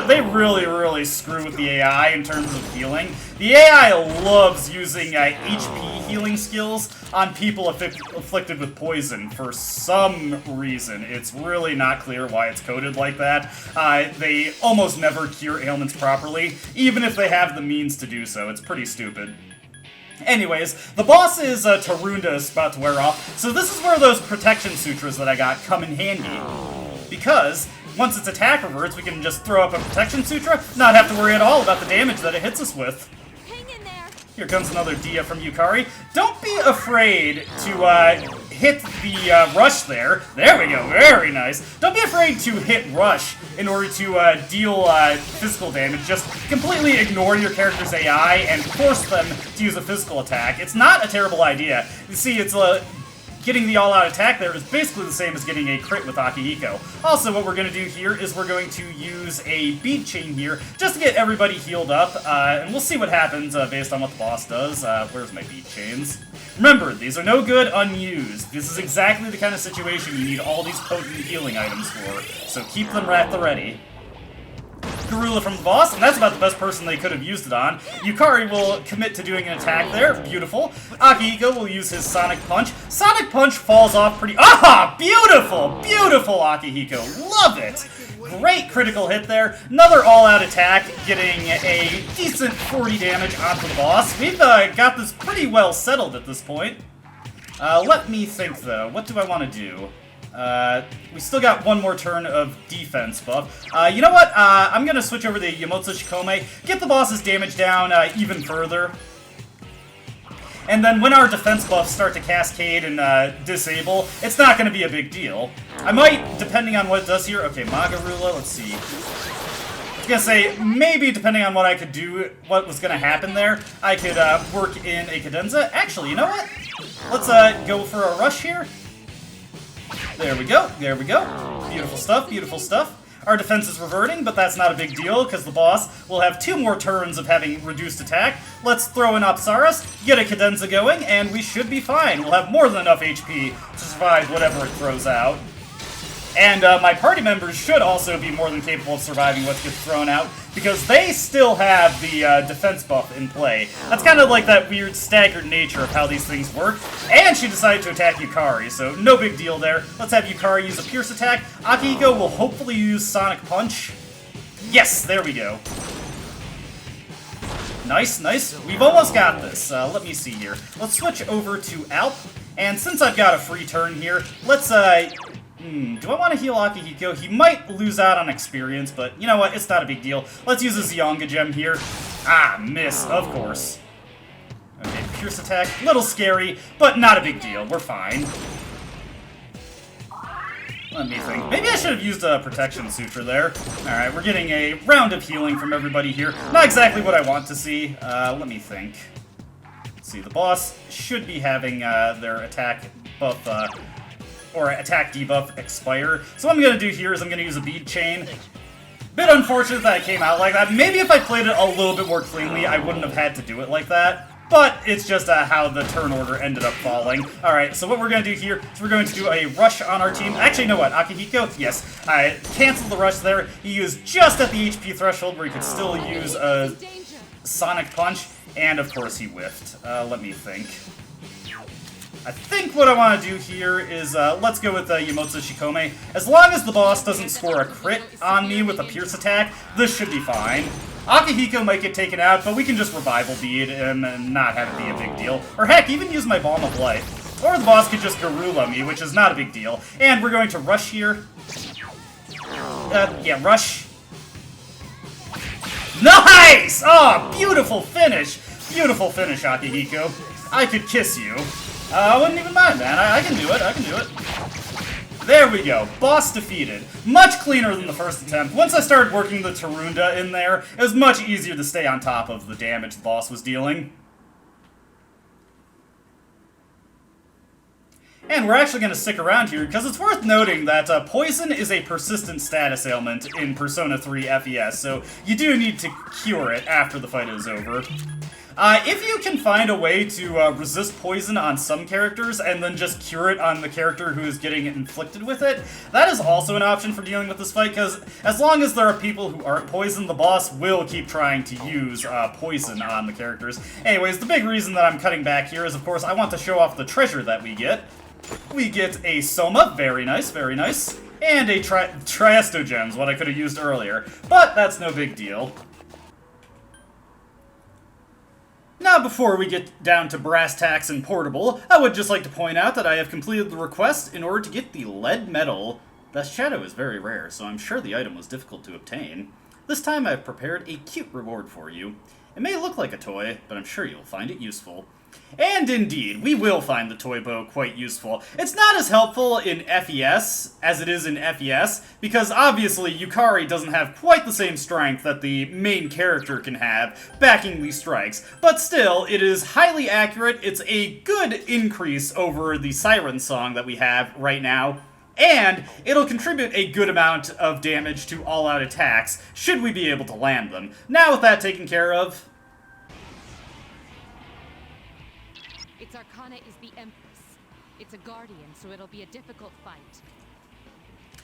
they really screw with the AI in terms of healing. The AI loves using HP healing skills on people afflicted with poison for some reason. It's really not clear why it's coded like that. They almost never cure ailments properly, even if they have the means to do so. It's pretty stupid. Anyways, the boss's Tarunda is about to wear off, so this is where those Protection Sutras that I got come in handy. Because once its attack reverts, we can just throw up a Protection Sutra, not have to worry at all about the damage that it hits us with. Hang in there. Here comes another Dia from Yukari. Don't be afraid to hit the rush there. There we go, very nice. Don't be afraid to hit rush in order to deal physical damage. Just completely ignore your character's AI and force them to use a physical attack. It's not a terrible idea. You see, it's getting the all-out attack there is basically the same as getting a crit with Akihiko. Also, what we're going to do here is we're going to use a bead chain here just to get everybody healed up, and we'll see what happens based on what the boss does. Where's my bead chains? Remember, these are no good unused. This is exactly the kind of situation you need all these potent healing items for, so keep them at the ready. Garula from the boss, and that's about the best person they could have used it on. Yukari will commit to doing an attack there. Beautiful. Akihiko will use his Sonic Punch. Sonic Punch falls off pretty... Ah! Beautiful! Beautiful, Akihiko. Love it! Great critical hit there. Another all-out attack, getting a decent 40 damage onto the boss. We've got this pretty well settled at this point. Let me think, though. What do I want to do? We still got one more turn of defense buff. You know what? I'm gonna switch over to Yamotsu Shikome, get the boss's damage down even further. And then when our defense buffs start to cascade and disable, it's not gonna be a big deal. I might, depending on what it does here... Okay, Magarula, let's see. I was gonna say, maybe depending on what I could do, what was gonna happen there, I could work in a cadenza. Actually, you know what? Let's go for a rush here. There we go, there we go. Beautiful stuff, beautiful stuff. Our defense is reverting, but that's not a big deal, because the boss will have 2 more turns of having reduced attack. Let's throw in Apsaras, get a cadenza going, and we should be fine. We'll have more than enough HP to survive whatever it throws out. And my party members should also be more than capable of surviving what gets thrown out, because they still have the defense buff in play. That's kind of like that weird staggered nature of how these things work. And she decided to attack Yukari, so no big deal there. Let's have Yukari use a Pierce attack. Akihiko will hopefully use Sonic Punch. Yes, there we go. Nice, nice. We've almost got this. Let me see here. Let's switch over to Alp. And since I've got a free turn here, let's do I want to heal Akihiko? He might lose out on experience, but you know what? It's not a big deal. Let's use a Zionga gem here. Ah, miss, of course. Okay, Pierce attack. Little scary, but not a big deal. We're fine. Let me think. Maybe I should have used a Protection Sutra there. Alright, we're getting a round of healing from everybody here. Not exactly what I want to see. Let me think. Let's see, the boss should be having their attack buff... or attack debuff expire. So what I'm going to do here is I'm going to use a bead chain. Bit unfortunate that it came out like that. Maybe if I played it a little bit more cleanly, I wouldn't have had to do it like that. But it's just how the turn order ended up falling. Alright, so what we're going to do here is we're going to do a rush on our team. Actually, you know what? Akihiko? Yes. I canceled the rush there. He used just at the HP threshold where he could still use a Sonic Punch. And, of course, he whiffed. Let me think. I think what I want to do here is, let's go with Yamotsu Shikome. As long as the boss doesn't score a crit on me with a Pierce attack, this should be fine. Akihiko might get taken out, but we can just Revival Bead him and not have it be a big deal. Or heck, even use my Balm of Life. Or the boss could just Garula me, which is not a big deal. And we're going to rush here. Yeah, rush. Nice! Oh, beautiful finish! Beautiful finish, Akihiko. I could kiss you. I wouldn't even mind, man. I can do it. I can do it. There we go. Boss defeated. Much cleaner than the first attempt. Once I started working the Tarunda in there, it was much easier to stay on top of the damage the boss was dealing. And we're actually going to stick around here, because it's worth noting that Poison is a persistent status ailment in Persona 3 FES, so you do need to cure it after the fight is over. If you can find a way to resist poison on some characters and then just cure it on the character who is getting inflicted with it, that is also an option for dealing with this fight, because as long as there are people who aren't poisoned, the boss will keep trying to use poison on the characters. Anyways, the big reason that I'm cutting back here is, of course, I want to show off the treasure that we get. We get a Soma, very nice, and a Triesto Gems, what I could have used earlier, but that's no big deal. Now, before we get down to brass tacks and portable, I would just like to point out that I have completed the request in order to get the lead medal. That shadow is very rare, so I'm sure the item was difficult to obtain. This time I've prepared a cute reward for you. It may look like a toy, but I'm sure you'll find it useful. And indeed, we will find the toy bow quite useful. It's not as helpful in FES as it is in FES, because obviously Yukari doesn't have quite the same strength that the main character can have backing these strikes. But still, it is highly accurate. It's a good increase over the Siren song that we have right now. And it'll contribute a good amount of damage to all-out attacks, should we be able to land them. Now with that taken care of... Its Arcana is the Empress. It's a guardian, so it'll be a difficult fight.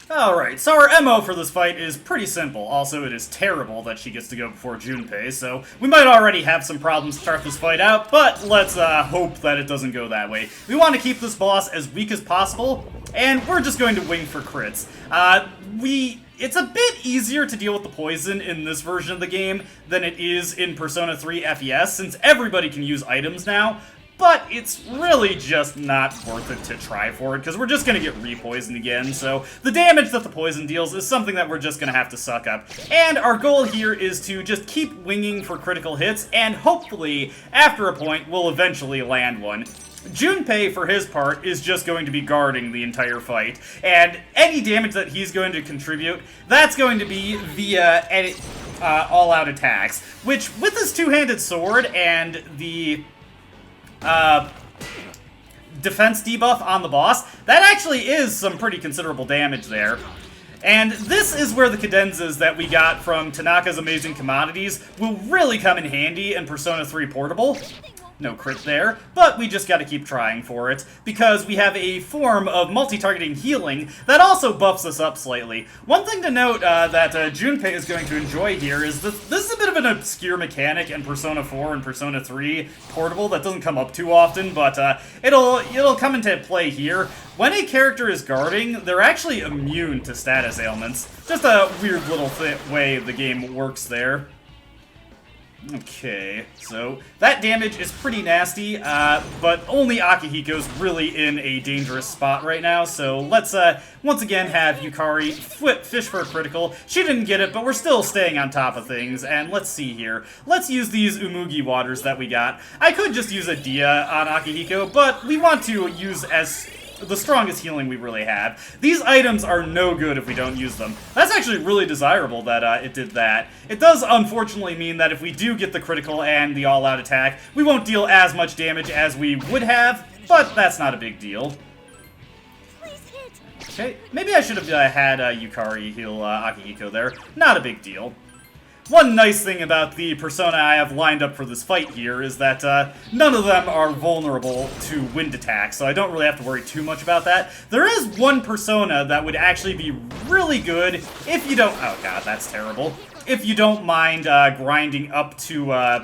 Alright, so our MO for this fight is pretty simple. Also, it is terrible that she gets to go before Junpei, so we might already have some problems to start this fight out, but let's hope that it doesn't go that way. We want to keep this boss as weak as possible, and we're just going to wing for crits. It's a bit easier to deal with the poison in this version of the game than it is in Persona 3 FES, since everybody can use items now. But it's really just not worth it to try for it, because we're just going to get re-poisoned again, so the damage that the poison deals is something that we're just going to have to suck up. And our goal here is to just keep winging for critical hits, and hopefully, after a point, we'll eventually land one. Junpei, for his part, is just going to be guarding the entire fight, and any damage that he's going to contribute, that's going to be via all-out attacks, which, with his two-handed sword and the... defense debuff on the boss, that actually is some pretty considerable damage there. And this is where the cadenzas that we got from Tanaka's Amazing Commodities will really come in handy in Persona 3 Portable. No crit there, but we just gotta keep trying for it, because we have a form of multi-targeting healing that also buffs us up slightly. One thing to note that Junpei is going to enjoy here is that this is a bit of an obscure mechanic in Persona 4 and Persona 3 Portable that doesn't come up too often, but it'll come into play here. When a character is guarding, they're actually immune to status ailments. Just a weird little way the game works there. Okay, so that damage is pretty nasty, but only Akihiko's really in a dangerous spot right now, so let's once again have Yukari fish for a critical. She didn't get it, but we're still staying on top of things, and let's see here. Let's use these Umugi waters that we got. I could just use a Dia on Akihiko, but we want to use the strongest healing we really have. These items are no good if we don't use them. That's actually really desirable that it did that. It does unfortunately mean that if we do get the critical and the all-out attack, we won't deal as much damage as we would have, but that's not a big deal. Okay, maybe I should have had Yukari heal Akihiko there. Not a big deal. One nice thing about the Persona I have lined up for this fight here is that none of them are vulnerable to wind attacks, so I don't really have to worry too much about that. There is one Persona that would actually be really good if you don't... Oh god, that's terrible. If you don't mind grinding up to...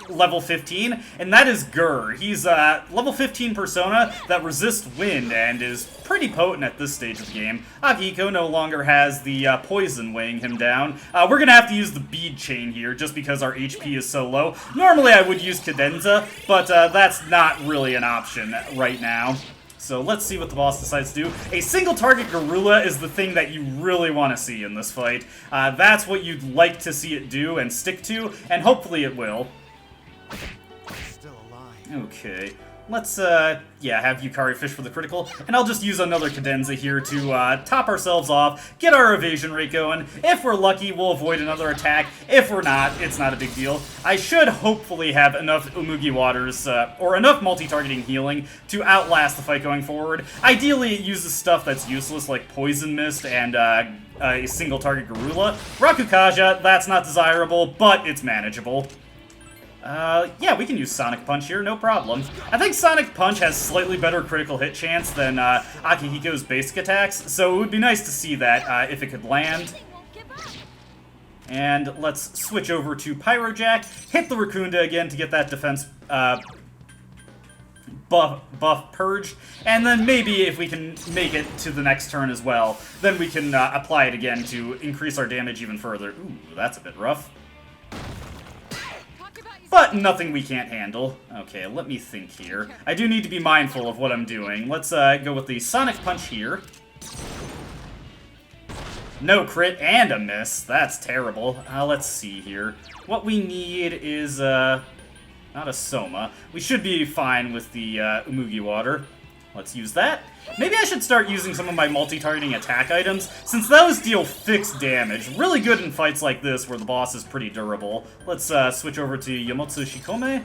level 15, and that is Gur. He's level 15 Persona that resists wind and is pretty potent at this stage of the game. Akihiko no longer has the poison weighing him down. We're gonna have to use the bead chain here just because our HP is so low. Normally I would use cadenza, but that's not really an option right now. So let's see what the boss decides to do. A single target Garula is the thing that you really want to see in this fight. That's what you'd like to see it do and stick to, and hopefully it will. Still alive. Okay, let's, have Yukari fish for the critical, and I'll just use another cadenza here to, top ourselves off, get our evasion rate going. If we're lucky, we'll avoid another attack. If we're not, it's not a big deal. I should hopefully have enough Umugi Waters, or enough multi-targeting healing to outlast the fight going forward. Ideally, it uses stuff that's useless, like Poison Mist and, a single target Garula. Rakukaja, that's not desirable, but it's manageable. Yeah, we can use Sonic Punch here, no problem. I think Sonic Punch has slightly better critical hit chance than Akihiko's basic attacks, so it would be nice to see that if it could land. And let's switch over to Pyrojack, hit the Raccoonda again to get that defense buff purged, and then maybe if we can make it to the next turn as well, then we can apply it again to increase our damage even further. Ooh, that's a bit rough. But nothing we can't handle. Okay, let me think here. I do need to be mindful of what I'm doing. Let's go with the Sonic Punch here. No crit and a miss. That's terrible. Let's see here. What we need is, not a Soma. We should be fine with the Umugi water. Let's use that. Maybe I should start using some of my multi-targeting attack items, since those deal fixed damage. Really good in fights like this, where the boss is pretty durable. Let's switch over to Yamotsu Shikome.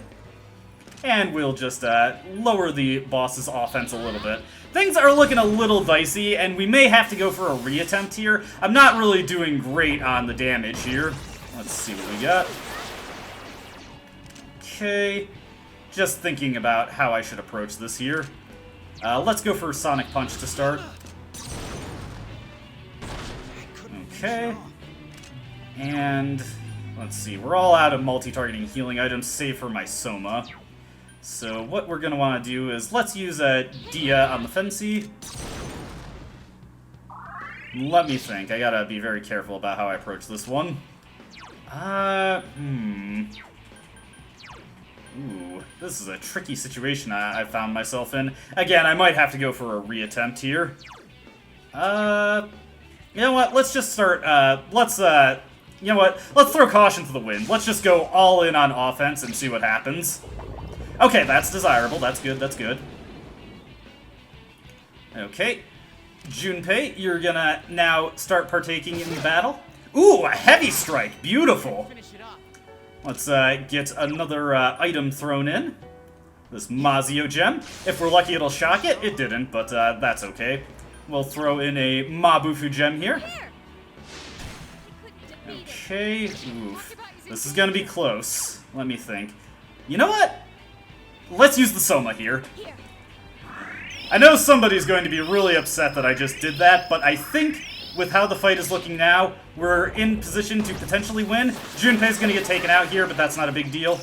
And we'll just lower the boss's offense a little bit. Things are looking a little dicey, and we may have to go for a reattempt here. I'm not really doing great on the damage here. Let's see what we got. Okay. Just thinking about how I should approach this here. Let's go for Sonic Punch to start. Okay. And let's see. We're all out of multi-targeting healing items, save for my Soma. So what we're going to want to do is let's use a Dia on the Fency. Let me think. I gotta be very careful about how I approach this one. Ooh, this is a tricky situation I found myself in. Again, I might have to go for a reattempt here. You know what? Let's just start, you know what? Let's throw caution to the wind. Let's just go all in on offense and see what happens. Okay, that's desirable. That's good, that's good. Okay. Junpei, you're gonna now start partaking in the battle. Ooh, a heavy strike. Beautiful. Let's get another item thrown in. This Mazio gem. If we're lucky, it'll shock it. It didn't, but that's okay. We'll throw in a Mabufu gem here. Okay. Oof. This is gonna be close. Let me think. You know what? Let's use the Soma here. I know somebody's going to be really upset that I just did that, but I think with how the fight is looking now, we're in position to potentially win. Junpei's gonna get taken out here, but that's not a big deal.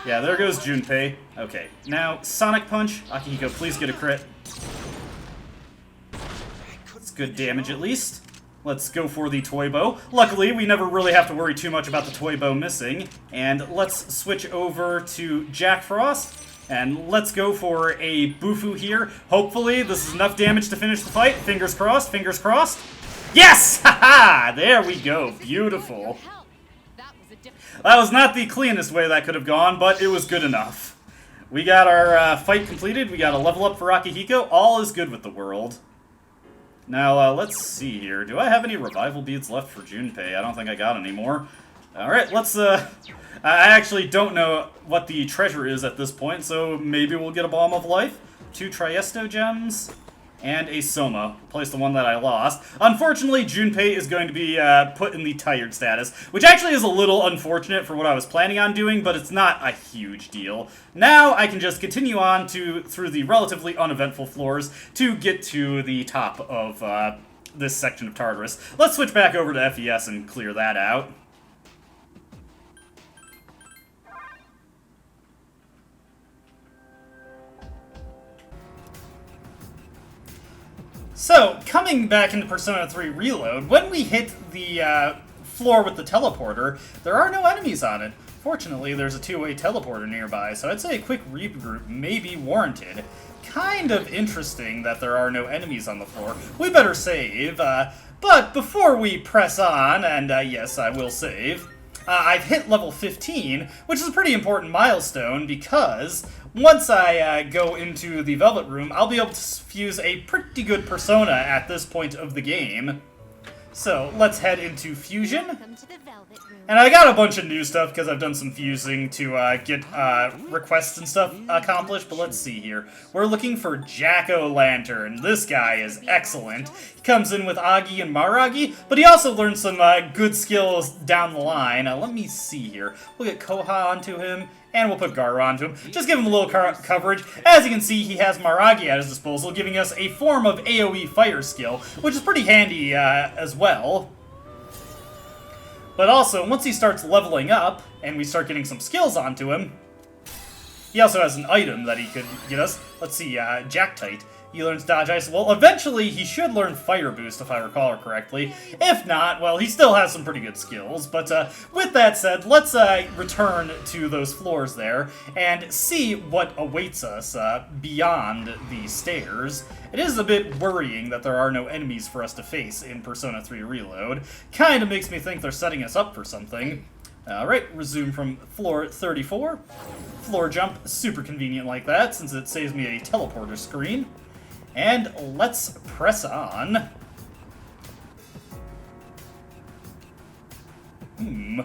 Yeah, there goes Junpei. Okay, now Sonic Punch. Akihiko, please get a crit. That's good damage at least. Let's go for the Toy Bow. Luckily, we never really have to worry too much about the Toy Bow missing. And let's switch over to Jack Frost. And let's go for a Bufu here. Hopefully, this is enough damage to finish the fight. Fingers crossed, fingers crossed. Yes! Haha! There we go. Beautiful. That was not the cleanest way that could have gone, but it was good enough. We got our fight completed. We got a level up for Akihiko. All is good with the world. Now, let's see here. Do I have any revival beads left for Junpei? I don't think I got any more. Alright, let's, I actually don't know what the treasure is at this point, so maybe we'll get a Balm of Life, 2 Triesto gems, and a Soma. Replace the one that I lost. Unfortunately, Junpei is going to be put in the tired status, which actually is a little unfortunate for what I was planning on doing, but it's not a huge deal. Now I can just continue on through the relatively uneventful floors to get to the top of this section of Tartarus. Let's switch back over to FES and clear that out. So, coming back into Persona 3 Reload, when we hit the floor with the teleporter, there are no enemies on it. Fortunately, there's a two-way teleporter nearby, so I'd say a quick regroup may be warranted. Kind of interesting that there are no enemies on the floor. We better save, but before we press on, and yes, I will save, I've hit level 15, which is a pretty important milestone because once I go into the Velvet Room, I'll be able to fuse a pretty good persona at this point of the game. So, let's head into Fusion. And I got a bunch of new stuff because I've done some fusing to get requests and stuff accomplished, but let's see here. We're looking for Jack-O-Lantern. This guy is excellent. He comes in with Agi and Maragi, but he also learns some good skills down the line. Let me see here. We'll get Koha onto him, and we'll put Gaara onto him. Just give him a little coverage. As you can see, he has Maragi at his disposal, giving us a form of AoE fire skill, which is pretty handy as well. But also, once he starts leveling up, and we start getting some skills onto him, he also has an item that he could get us. Let's see, Jactite. He learns Dodge Ice. Well, eventually he should learn Fire Boost, if I recall correctly. If not, well, he still has some pretty good skills. But with that said, let's return to those floors there and see what awaits us beyond the stairs. It is a bit worrying that there are no enemies for us to face in Persona 3 Reload. Kinda makes me think they're setting us up for something. Alright, resume from floor 34. Floor jump, super convenient like that, since it saves me a teleporter screen. And let's press on. I'm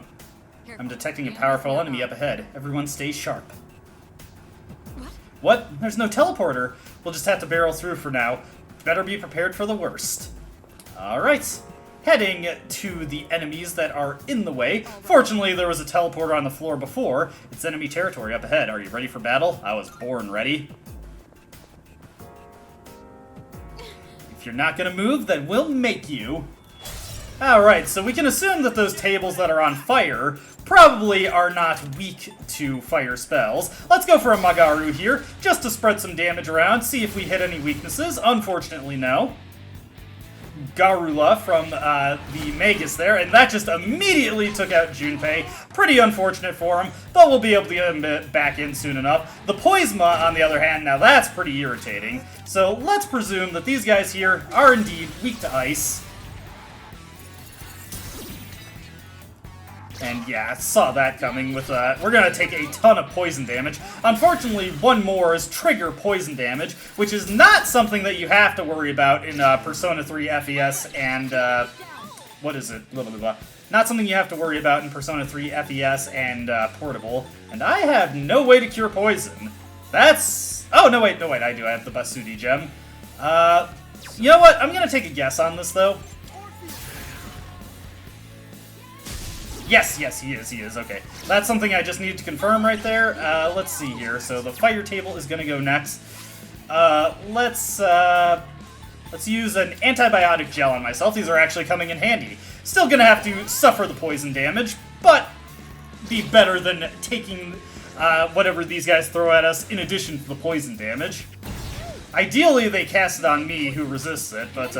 detecting a powerful enemy up ahead. Everyone stay sharp. What? There's no teleporter. We'll just have to barrel through for now. Better be prepared for the worst. Alright. Heading to the enemies that are in the way. Fortunately, there was a teleporter on the floor before. It's enemy territory up ahead. Are you ready for battle? I was born ready. If you're not gonna move, then we'll make you. Alright, so we can assume that those tables that are on fire probably are not weak to fire spells. Let's go for a Magaru here, just to spread some damage around, see if we hit any weaknesses. Unfortunately, no. Garula from the Magus there, and that just immediately took out Junpei. Pretty unfortunate for him, but we'll be able to get him back in soon enough. The Poisma, on the other hand, now that's pretty irritating. So let's presume that these guys here are indeed weak to ice. And yeah, I saw that coming with, we're gonna take a ton of poison damage. Unfortunately, one more is trigger poison damage, which is not something that you have to worry about in, Persona 3 FES and, what is it? Blah, blah, blah. Not something you have to worry about in Persona 3 FES and, Portable. And I have no way to cure poison. That's... Oh, no wait, I do. I have the Basudi gem. You know what? I'm gonna take a guess on this, though. Yes, he is, okay. That's something I just needed to confirm right there. Let's see here. So the fire table is gonna go next. Let's use an antibiotic gel on myself. These are actually coming in handy. Still gonna have to suffer the poison damage, but be better than taking whatever these guys throw at us in addition to the poison damage. Ideally, they cast it on me, who resists it, but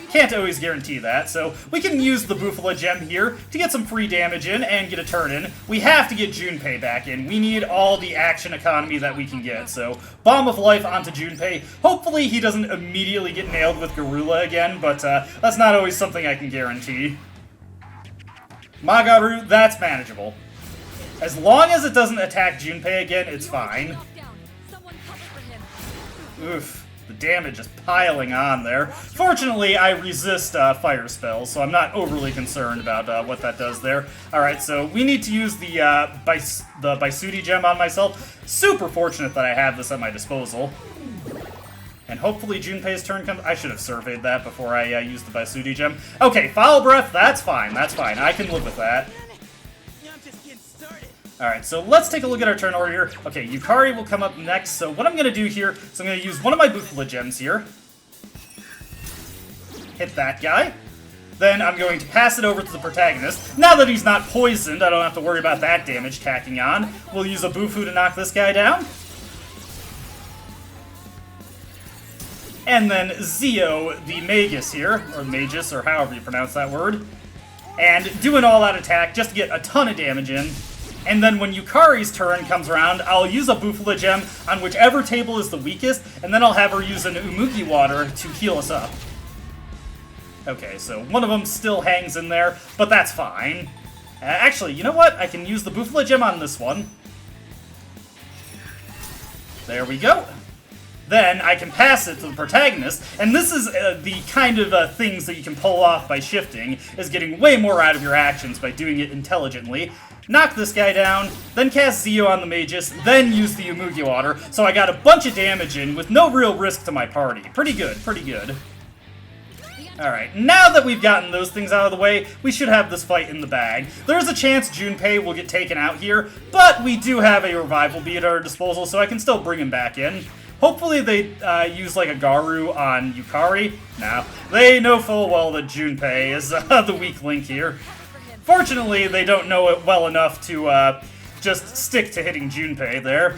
can't always guarantee that. So we can use the Bufala gem here to get some free damage in and get a turn in. We have to get Junpei back in. We need all the action economy that we can get. So Bomb of Life onto Junpei. Hopefully he doesn't immediately get nailed with Garula again, but that's not always something I can guarantee. Magaru, that's manageable. As long as it doesn't attack Junpei again, it's fine. Oof. The damage is piling on there. Fortunately, I resist fire spells, so I'm not overly concerned about what that does there. Alright, so we need to use the Basudi gem on myself. Super fortunate that I have this at my disposal. And hopefully Junpei's turn comes... I should have surveyed that before I used the Basudi gem. Okay, Foul Breath, that's fine, I can live with that. Alright, so let's take a look at our turn order here. Okay, Yukari will come up next, so what I'm going to do here is I'm going to use one of my Bufala gems here. Hit that guy. Then I'm going to pass it over to the protagonist. Now that he's not poisoned, I don't have to worry about that damage tacking on. We'll use a Bufu to knock this guy down. And then Zio, the Magus here, or Magus, or however you pronounce that word. And do an all-out attack just to get a ton of damage in. And then when Yukari's turn comes around, I'll use a Bufala gem on whichever table is the weakest, and then I'll have her use an Umugi water to heal us up. Okay, so one of them still hangs in there, but that's fine. Actually, you know what? I can use the Bufala gem on this one. There we go. Then I can pass it to the protagonist, and this is the kind of things that you can pull off by shifting, is getting way more out of your actions by doing it intelligently. Knock this guy down, then cast Zio on the Magus, then use the Umugi water, so I got a bunch of damage in with no real risk to my party. Pretty good, pretty good. Alright, now that we've gotten those things out of the way, we should have this fight in the bag. There's a chance Junpei will get taken out here, but we do have a revival bead at our disposal, so I can still bring him back in. Hopefully they use like a Garu on Yukari. Now, they know full well that Junpei is the weak link here. Fortunately, they don't know it well enough to just stick to hitting Junpei there.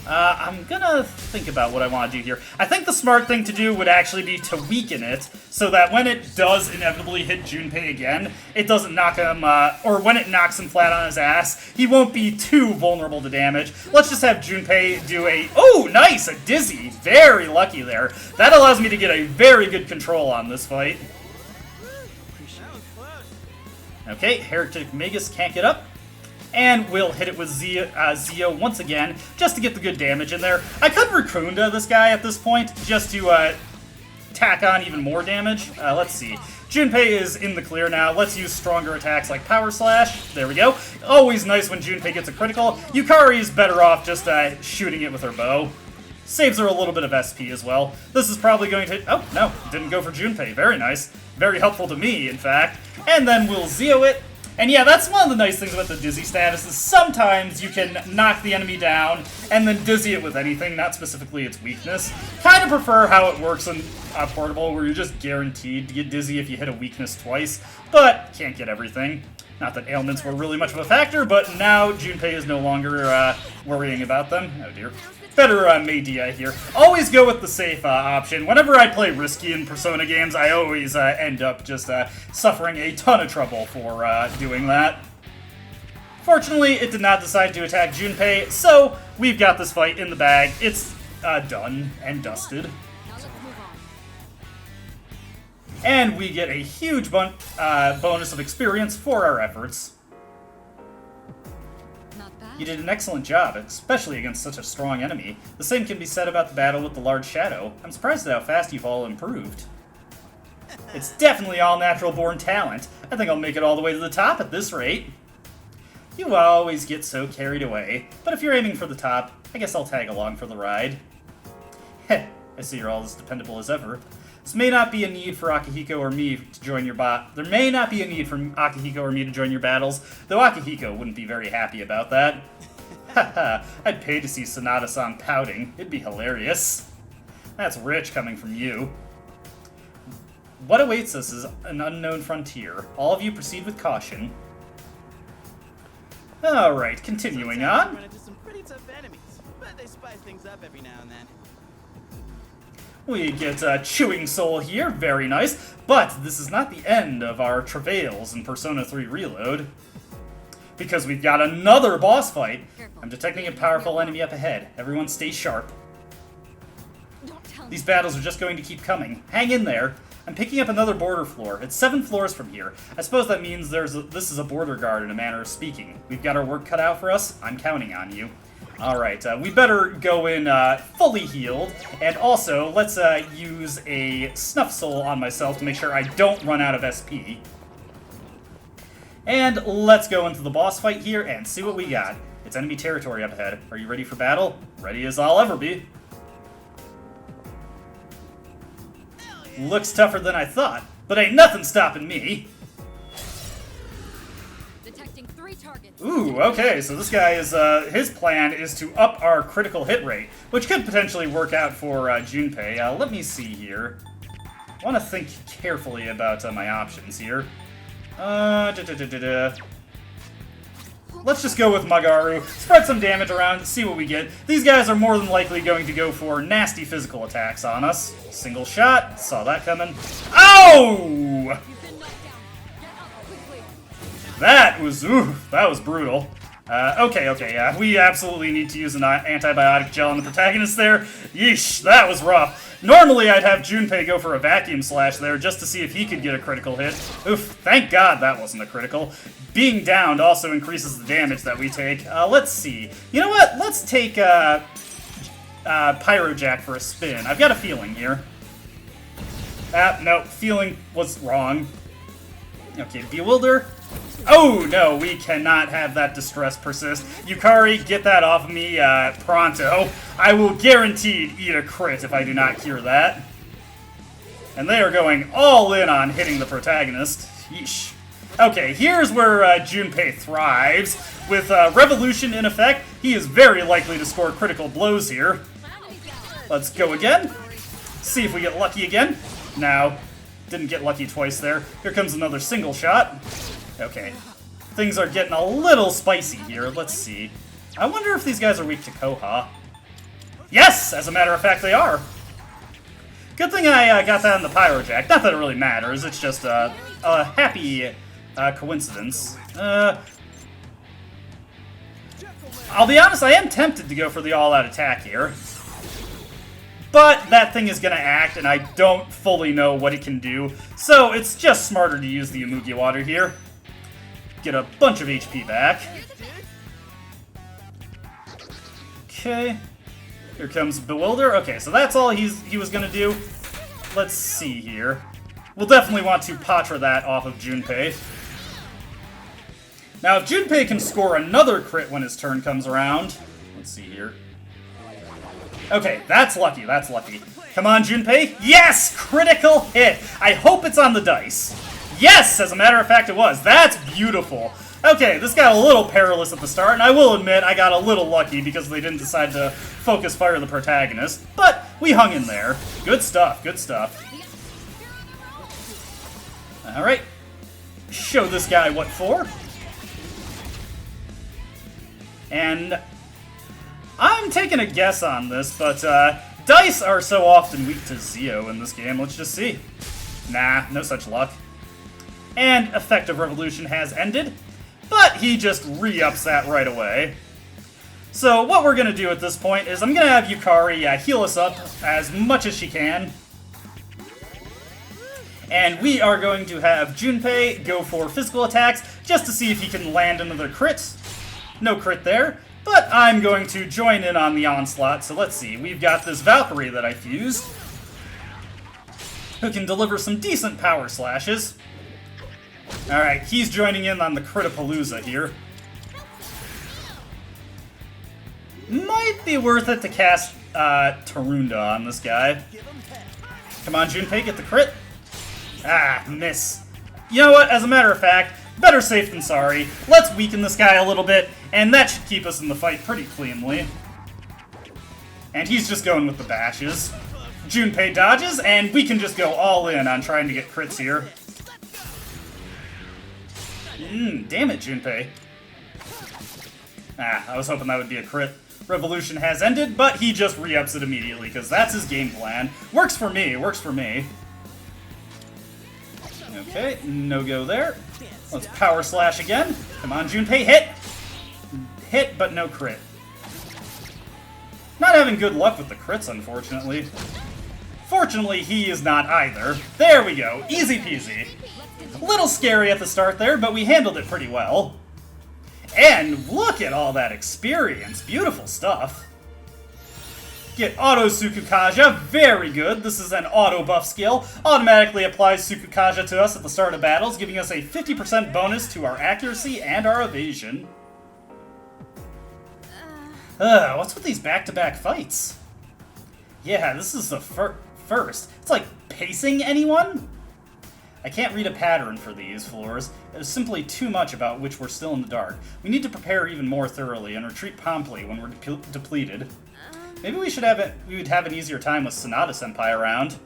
I'm gonna think about what I want to do here. I think the smart thing to do would actually be to weaken it, so that when it does inevitably hit Junpei again, it doesn't knock him, or when it knocks him flat on his ass, he won't be too vulnerable to damage. Let's just have Junpei do a, oh, nice, a dizzy. Very lucky there. That allows me to get a very good control on this fight. Okay, Heretic Magus can't get up. And we'll hit it with Zio once again, just to get the good damage in there. I could Raccoonda this guy at this point, just to tack on even more damage. Let's see. Junpei is in the clear now. Let's use stronger attacks like Power Slash. There we go. Always nice when Junpei gets a critical. Yukari's better off just shooting it with her bow. Saves her a little bit of SP as well. This is probably going to... Oh, no. Didn't go for Junpei. Very nice. Very helpful to me, in fact. And then we'll Zio it. And yeah, that's one of the nice things about the Dizzy status, is sometimes you can knock the enemy down and then Dizzy it with anything, not specifically its weakness. Kind of prefer how it works in Portable, where you're just guaranteed to get Dizzy if you hit a weakness twice, but can't get everything. Not that ailments were really much of a factor, but now Junpei is no longer worrying about them. Oh dear. Better Medea here. Always go with the safe option. Whenever I play risky in Persona games, I always end up just suffering a ton of trouble for doing that. Fortunately, it did not decide to attack Junpei, so we've got this fight in the bag. It's done and dusted. And we get a huge bonus of experience for our efforts. You did an excellent job, especially against such a strong enemy. The same can be said about the battle with the large shadow. I'm surprised at how fast you've all improved. It's definitely all natural-born talent. I think I'll make it all the way to the top at this rate. You always get so carried away, but if you're aiming for the top, I guess I'll tag along for the ride. Heh, I see you're all as dependable as ever. There may not be a need for Akihiko or me to join your battles, though Akihiko wouldn't be very happy about that. Haha, I'd pay to see Sonata-san pouting. It'd be hilarious. That's rich coming from you. What awaits us is an unknown frontier. All of you proceed with caution. Alright, continuing on. Run into some pretty tough enemies, but they spice things up every now and then. We get Chewing Soul here, very nice, but this is not the end of our travails in Persona 3 Reload, because we've got another boss fight. I'm detecting a powerful enemy up ahead. Everyone stay sharp. These battles are just going to keep coming. Hang in there. I'm picking up another border floor. It's 7 floors from here. I suppose that means this is a border guard in a manner of speaking. We've got our work cut out for us. I'm counting on you. Alright, we better go in fully healed, and also, let's use a Snuff Soul on myself to make sure I don't run out of SP. And let's go into the boss fight here and see what we got. It's enemy territory up ahead. Are you ready for battle? Ready as I'll ever be. Looks tougher than I thought, but ain't nothing stopping me. Ooh, okay, so this guy is, his plan is to up our critical hit rate, which could potentially work out for Junpei. Let me see here. I want to think carefully about my options here. Let's just go with Magaru, spread some damage around, see what we get. These guys are more than likely going to go for nasty physical attacks on us. Single shot, saw that coming. Ow! That was brutal. Okay, yeah, we absolutely need to use an antibiotic gel on the protagonist there. Yeesh, that was rough. Normally I'd have Junpei go for a vacuum slash there just to see if he could get a critical hit. Oof, thank God that wasn't a critical. Being downed also increases the damage that we take. Let's see. You know what? Let's take Pyrojack for a spin. I've got a feeling here. No, feeling was wrong. Okay, Bewilder. Oh, no, we cannot have that distress persist. Yukari, get that off of me pronto. I will guaranteed eat a crit if I do not cure that. And they are going all in on hitting the protagonist. Yeesh. Okay, here's where Junpei thrives. With Revolution in effect, he is very likely to score critical blows here. Let's go again. See if we get lucky again. No, didn't get lucky twice there. Here comes another single shot. Okay, things are getting a little spicy here. Let's see. I wonder if these guys are weak to Koha. Yes! As a matter of fact, they are. Good thing I got that in the Pyrojack. Not that it really matters, it's just a happy coincidence. I'll be honest, I am tempted to go for the all-out attack here. But that thing is going to act, and I don't fully know what it can do. So it's just smarter to use the Umugi Water here. Get a bunch of HP back. Okay. Here comes Bewilder. Okay, so that's all he was going to do. Let's see here. We'll definitely want to Patra that off of Junpei. Now, if Junpei can score another crit when his turn comes around... Let's see here. Okay, that's lucky, that's lucky. Come on, Junpei. Yes! Critical hit! I hope it's on the dice. Yes! As a matter of fact, it was. That's beautiful. Okay, this got a little perilous at the start, and I will admit I got a little lucky because they didn't decide to focus fire the protagonist. But we hung in there. Good stuff, good stuff. Alright. Show this guy what for. And I'm taking a guess on this, but dice are so often weak to Zeo in this game. Let's just see. Nah, no such luck. And Effective Revolution has ended, but he just re-ups that right away. So what we're going to do at this point is I'm going to have Yukari heal us up as much as she can. And we are going to have Junpei go for physical attacks just to see if he can land another crit. No crit there. But I'm going to join in on the onslaught, so let's see. We've got this Valkyrie that I fused, who can deliver some decent power slashes. Alright, he's joining in on the Critapalooza here. Might be worth it to cast Tarunda on this guy. Come on, Junpei, get the crit. Ah, miss. You know what, as a matter of fact, better safe than sorry. Let's weaken this guy a little bit, and that should keep us in the fight pretty cleanly. And he's just going with the bashes. Junpei dodges, and we can just go all in on trying to get crits here. Damn it, Junpei. Ah, I was hoping that would be a crit. Revolution has ended, but he just re-ups it immediately, because that's his game plan. Works for me, works for me. Okay, no go there. Let's power slash again. Come on, Junpei, hit! Hit, but no crit. Not having good luck with the crits, unfortunately. Fortunately, he is not either. There we go, easy peasy. A little scary at the start there, but we handled it pretty well. And look at all that experience, beautiful stuff. Get Auto Sukukaja, very good. This is an auto buff skill. Automatically applies Sukukaja to us at the start of battles, giving us a 50% bonus to our accuracy and our evasion. What's with these back-to-back fights? Yeah, this is the first. It's like pacing anyone? I can't read a pattern for these floors. There's simply too much about which we're still in the dark. We need to prepare even more thoroughly and retreat promptly when we're depleted. Maybe we would have an easier time with Sonata Senpai around.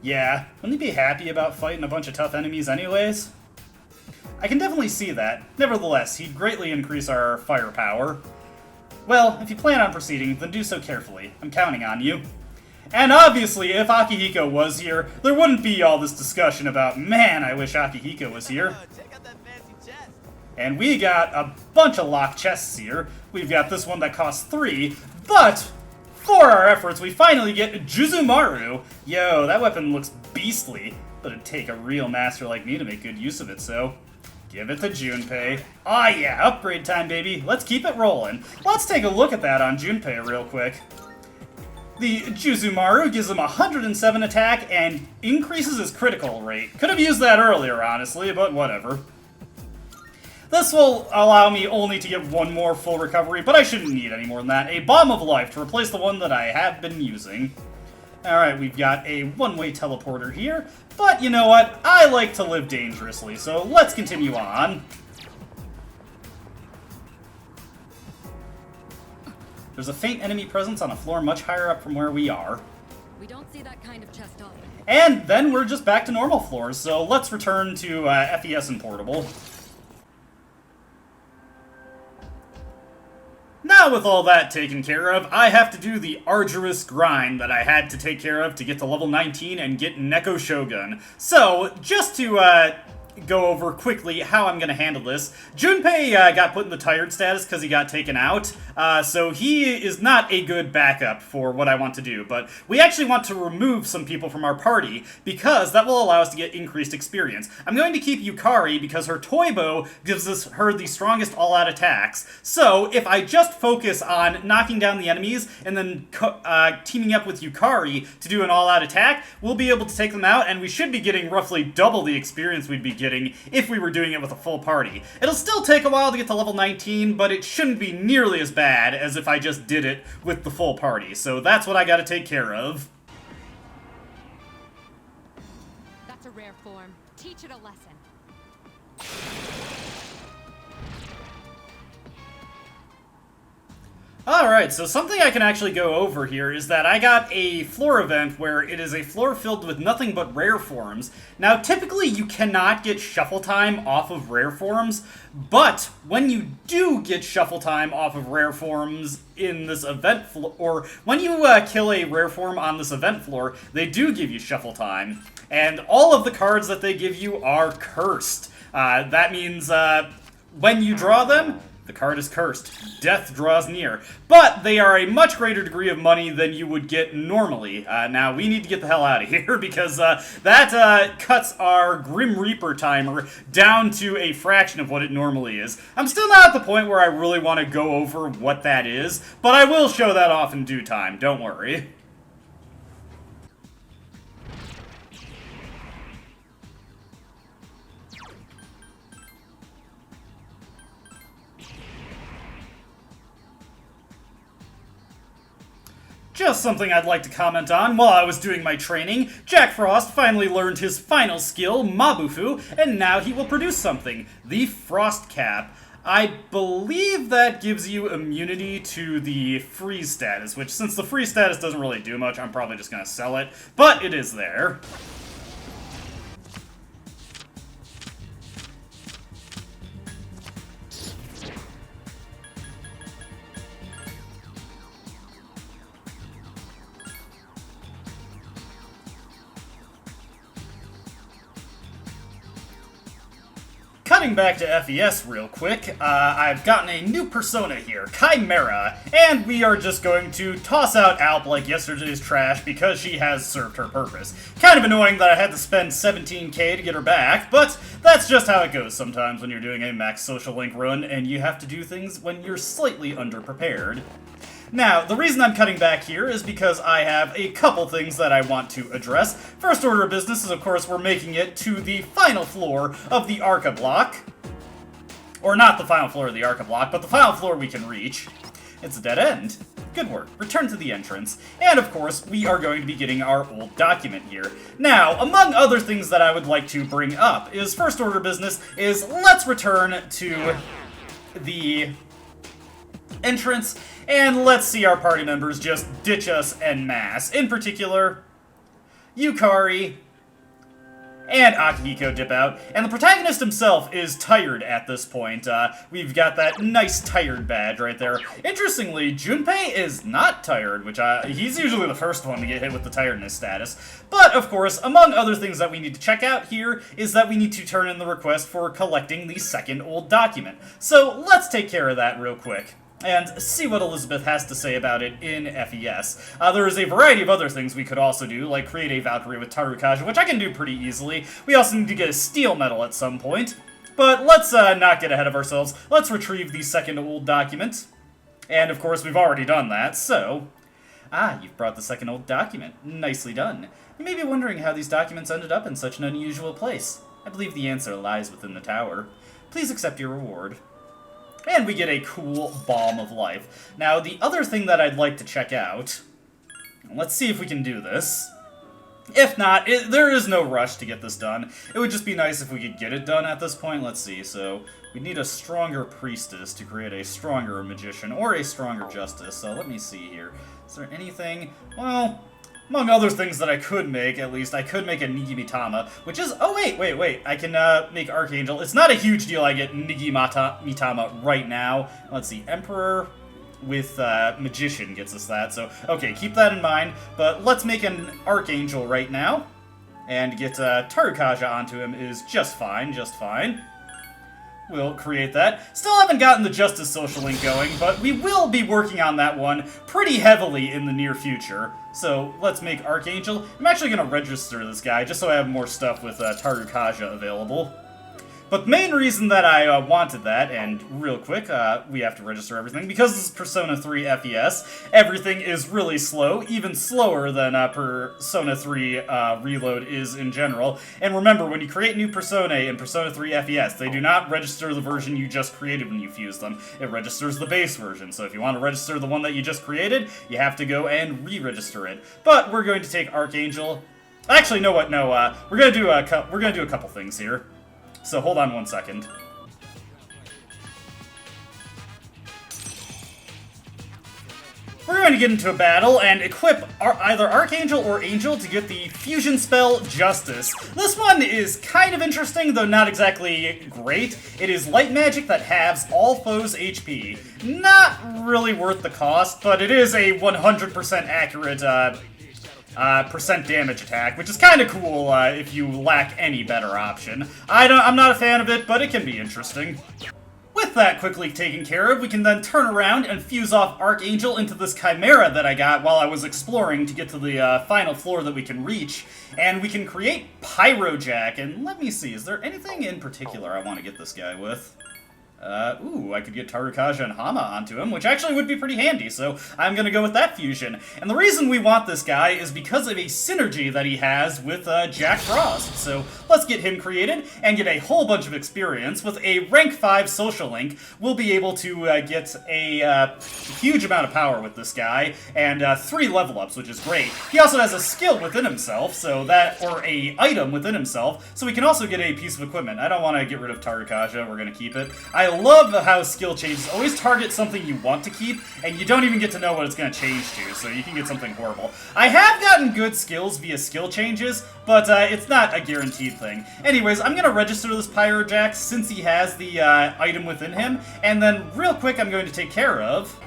Yeah, wouldn't he be happy about fighting a bunch of tough enemies anyways? I can definitely see that. Nevertheless, he'd greatly increase our firepower. Well, if you plan on proceeding, then do so carefully. I'm counting on you. And obviously, if Akihiko was here, there wouldn't be all this discussion about, man, I wish Akihiko was here. Check out that fancy chest. And we got a bunch of locked chests here. We've got this one that costs 3, but for our efforts, we finally get Juzumaru. Yo, that weapon looks beastly, but it'd take a real master like me to make good use of it, so give it to Junpei. Aw yeah, upgrade time, baby. Let's keep it rolling. Let's take a look at that on Junpei real quick. The Juzumaru gives him 107 attack and increases his critical rate. Could have used that earlier, honestly, but whatever. This will allow me only to get one more full recovery, but I shouldn't need any more than that. A Bomb of Life to replace the one that I have been using. Alright, we've got a one-way teleporter here, but you know what? I like to live dangerously, so let's continue on. There's a faint enemy presence on a floor much higher up from where we are. We don't see that kind of chest often. And then we're just back to normal floors, so let's return to FES and Portable. Now now with all that taken care of, I have to do the arduous grind that I had to take care of to get to level 19 and get Neko Shogun. So, just to, go over quickly how I'm going to handle this. Junpei got put in the tired status because he got taken out, so he is not a good backup for what I want to do, but we actually want to remove some people from our party because that will allow us to get increased experience. I'm going to keep Yukari because her toy bow gives her the strongest all-out attacks, so if I just focus on knocking down the enemies and then teaming up with Yukari to do an all-out attack, we'll be able to take them out, and we should be getting roughly double the experience we'd be getting if we were doing it with a full party. It'll still take a while to get to level 19, but it shouldn't be nearly as bad as if I just did it with the full party. So that's what I gotta take care of. That's a rare form. Teach it a lesson. Alright, so something I can actually go over here is that I got a floor event where it is a floor filled with nothing but rare forms. Now, typically you cannot get shuffle time off of rare forms, but when you do get shuffle time off of rare forms in this event floor, or when you kill a rare form on this event floor, they do give you shuffle time. And all of the cards that they give you are cursed. That means when you draw them, the card is cursed. Death draws near. But they are a much greater degree of money than you would get normally. Now, we need to get the hell out of here because that cuts our Grim Reaper timer down to a fraction of what it normally is. I'm still not at the point where I really want to go over what that is, but I will show that off in due time, don't worry. Just something I'd like to comment on. While I was doing my training, Jack Frost finally learned his final skill, Mabufu, and now he will produce something, the Frost Cap. I believe that gives you immunity to the freeze status, which since the freeze status doesn't really do much, I'm probably just going to sell it, but it is there. Cutting back to FES real quick, I've gotten a new persona here, Chimera, and we are just going to toss out Alp like yesterday's trash because she has served her purpose. Kind of annoying that I had to spend 17k to get her back, but that's just how it goes sometimes when you're doing a max social link run and you have to do things when you're slightly underprepared. Now, the reason I'm cutting back here is because I have a couple things that I want to address. First order of business is, of course, we're making it to the final floor of the Arca block. Or not the final floor of the Arca block, but the final floor we can reach. It's a dead end. Good work. Return to the entrance. And, of course, we are going to be getting our old document here. Now, among other things that I would like to bring up is, first order of business is, let's return to the entrance, and let's see our party members just ditch us en masse. In particular, Yukari and Akihiko dip out, and the protagonist himself is tired at this point. We've got that nice tired badge right there. Interestingly, Junpei is not tired, which he's usually the first one to get hit with the tiredness status. But, of course, among other things that we need to check out here is that we need to turn in the request for collecting the second old document. So let's take care of that real quick and see what Elizabeth has to say about it in FES. There is a variety of other things we could also do, like create a Valkyrie with Tarukaja, which I can do pretty easily. We also need to get a steel medal at some point. But let's not get ahead of ourselves. Let's retrieve the second old document. And, of course, we've already done that, so... you've brought the second old document. Nicely done. You may be wondering how these documents ended up in such an unusual place. I believe the answer lies within the tower. Please accept your reward. And we get a cool Balm of Life. Now, the other thing that I'd like to check out... Let's see if we can do this. If not, there is no rush to get this done. It would just be nice if we could get it done at this point. Let's see, so... we need a stronger Priestess to create a stronger Magician, or a stronger Justice. So let me see here. Is there anything... well... among other things that I could make, at least, I could make a Nigi Mitama, which is... oh, wait. I can make Archangel. It's not a huge deal I get Nigi Mitama right now. Let's see. Emperor. with Magician gets us that. So, okay, keep that in mind. But let's make an Archangel right now. And get Tarukaja onto him is just fine, just fine. We'll create that. Still haven't gotten the Justice Social Link going, but we will be working on that one pretty heavily in the near future. So let's make Archangel. I'm actually going to register this guy just so I have more stuff with Tarukaja available. But the main reason that I wanted that, and real quick, we have to register everything, because this is Persona 3 FES, everything is really slow, even slower than Persona 3 Reload is in general. And remember, when you create new Personae in Persona 3 FES, they do not register the version you just created when you fuse them. It registers the base version, so if you want to register the one that you just created, you have to go and re-register it. But we're going to take Archangel. Actually, no, what? No, we're going to do a couple things here. So hold on 1 second. We're going to get into a battle and equip either Archangel or Angel to get the fusion spell Justice. This one is kind of interesting, though not exactly great. It is light magic that halves all foes' HP. Not really worth the cost, but it is a 100% accurate percent damage attack, which is kind of cool if you lack any better option. I'm not a fan of it, but it can be interesting. With that quickly taken care of, we can then turn around and fuse off Archangel into this Chimera that I got while I was exploring to get to the final floor that we can reach. And we can create Pyrojack, and let me see, is there anything in particular I want to get this guy with? Ooh, I could get Tarukaja and Hama onto him, which actually would be pretty handy, so I'm gonna go with that fusion. And the reason we want this guy is because of a synergy that he has with Jack Frost. So let's get him created and get a whole bunch of experience. With a rank 5 social link, we'll be able to get a huge amount of power with this guy, and 3 level ups, which is great. He also has a skill within himself, so that, or a item within himself, so we can also get a piece of equipment. I don't want to get rid of Tarukaja, we're gonna keep it. I love how skill changes always target something you want to keep, and you don't even get to know what it's going to change to, so you can get something horrible. I have gotten good skills via skill changes, but it's not a guaranteed thing. Anyways, I'm going to register this Pyrojack since he has the item within him, and then real quick I'm going to take care of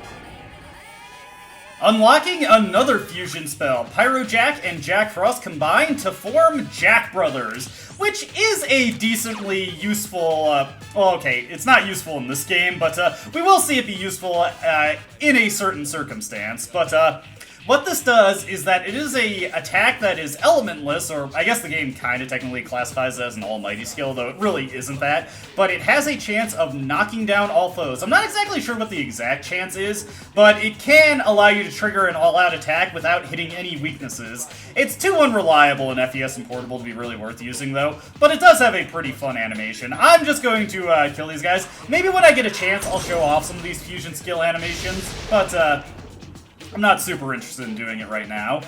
unlocking another fusion spell. Pyrojack and Jack Frost combine to form Jack Brothers, which is a decently useful, well, okay, it's not useful in this game, but we will see it be useful in a certain circumstance. But what this does is that it is a attack that is elementless, or I guess the game kind of technically classifies it as an almighty skill, though it really isn't that, but it has a chance of knocking down all foes. I'm not exactly sure what the exact chance is, but it can allow you to trigger an all-out attack without hitting any weaknesses. It's too unreliable in FES and Portable to be really worth using, though, but it does have a pretty fun animation. I'm just going to kill these guys. Maybe when I get a chance, I'll show off some of these fusion skill animations, but I'm not super interested in doing it right now.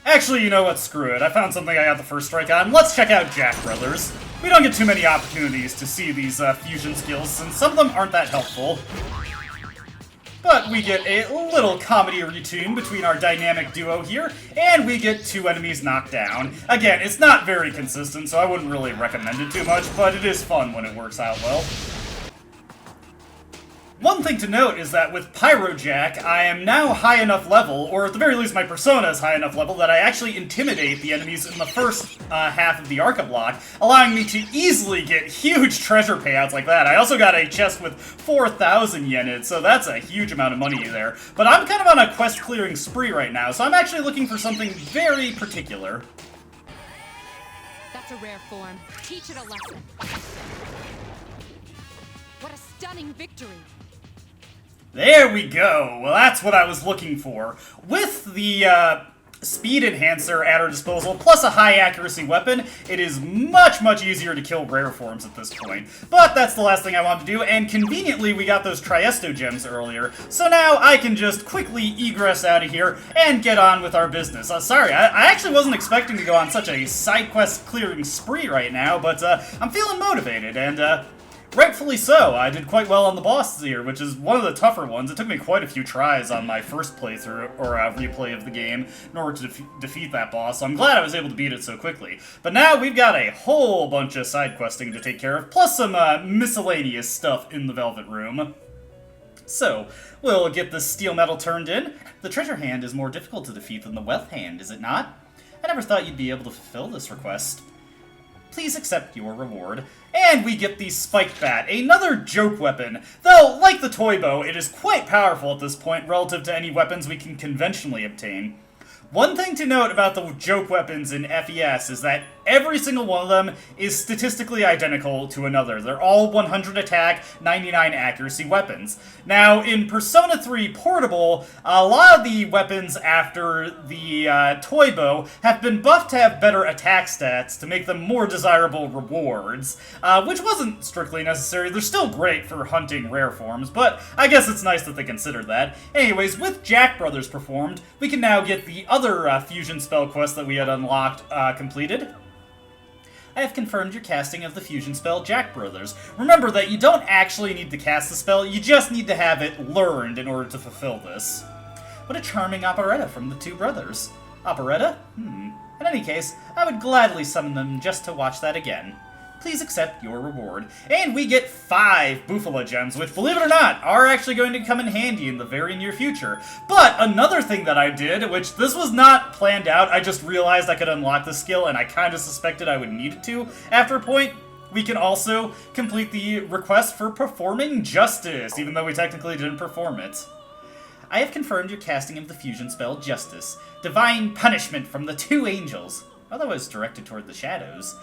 Actually, you know what? Screw it. I found something I got the first strike on. Let's check out Jack Brothers. We don't get too many opportunities to see these fusion skills, since some of them aren't that helpful. But we get a little comedy routine between our dynamic duo here, and we get 2 enemies knocked down. Again, it's not very consistent, so I wouldn't really recommend it too much, but it is fun when it works out well. One thing to note is that with Pyrojack, I am now high enough level, or at the very least my persona is high enough level, that I actually intimidate the enemies in the first half of the Arca block, allowing me to easily get huge treasure payouts like that. I also got a chest with 4,000 yen in it, so that's a huge amount of money there. But I'm kind of on a quest clearing spree right now, so I'm actually looking for something very particular. That's a rare form. Teach it a lesson. What a stunning victory. There we go! Well, that's what I was looking for. With the speed enhancer at our disposal, plus a high accuracy weapon, it is much, much easier to kill rare forms at this point. But that's the last thing I wanted to do, and conveniently we got those Triesto gems earlier, so now I can just quickly egress out of here and get on with our business. Sorry, I actually wasn't expecting to go on such a side quest clearing spree right now, but I'm feeling motivated, and rightfully so. I did quite well on the boss here, which is one of the tougher ones. It took me quite a few tries on my first playthrough, or replay of the game, in order to defeat that boss, so I'm glad I was able to beat it so quickly. But now we've got a whole bunch of side questing to take care of, plus some miscellaneous stuff in the Velvet Room. So, we'll get the steel metal turned in. The treasure hand is more difficult to defeat than the wealth hand, is it not? I never thought you'd be able to fulfill this request. Please accept your reward. And we get the Spike Bat, another joke weapon. Though, like the toy bow, it is quite powerful at this point relative to any weapons we can conventionally obtain. One thing to note about the joke weapons in FES is that every single one of them is statistically identical to another. They're all 100 attack, 99 accuracy weapons. Now, in Persona 3 Portable, a lot of the weapons after the toy bow have been buffed to have better attack stats to make them more desirable rewards, which wasn't strictly necessary. They're still great for hunting rare forms, but I guess it's nice that they considered that. Anyways, with Jack Brothers performed, we can now get the other fusion spell quest that we had unlocked completed. I have confirmed your casting of the fusion spell Jack Brothers. Remember that you don't actually need to cast the spell, you just need to have it learned in order to fulfill this. What a charming operetta from the two brothers. Operetta? In any case, I would gladly summon them just to watch that again. Please accept your reward. And we get 5 Bufala Gems, which, believe it or not, are actually going to come in handy in the very near future. But another thing that I did, which this was not planned out, I just realized I could unlock the skill, and I kind of suspected I would need it to after a point. We can also complete the request for performing Justice, even though we technically didn't perform it. I have confirmed your casting of the fusion spell Justice, divine punishment from the two angels, otherwise directed toward the shadows.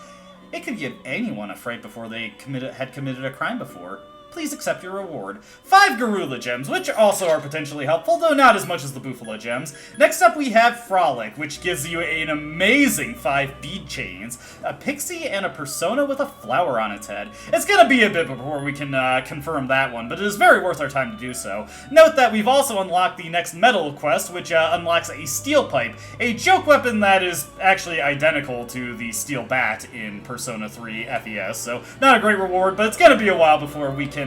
It could give anyone a fright before they had committed a crime before. Please accept your reward. 5 Garula Gems, which also are potentially helpful, though not as much as the Bufala Gems. Next up we have Frolic, which gives you an amazing 5 bead chains, a pixie, and a persona with a flower on its head. It's gonna be a bit before we can confirm that one, but it is very worth our time to do so. Note that we've also unlocked the next metal quest, which unlocks a steel pipe, a joke weapon that is actually identical to the steel bat in Persona 3 FES, so not a great reward, but it's gonna be a while before we can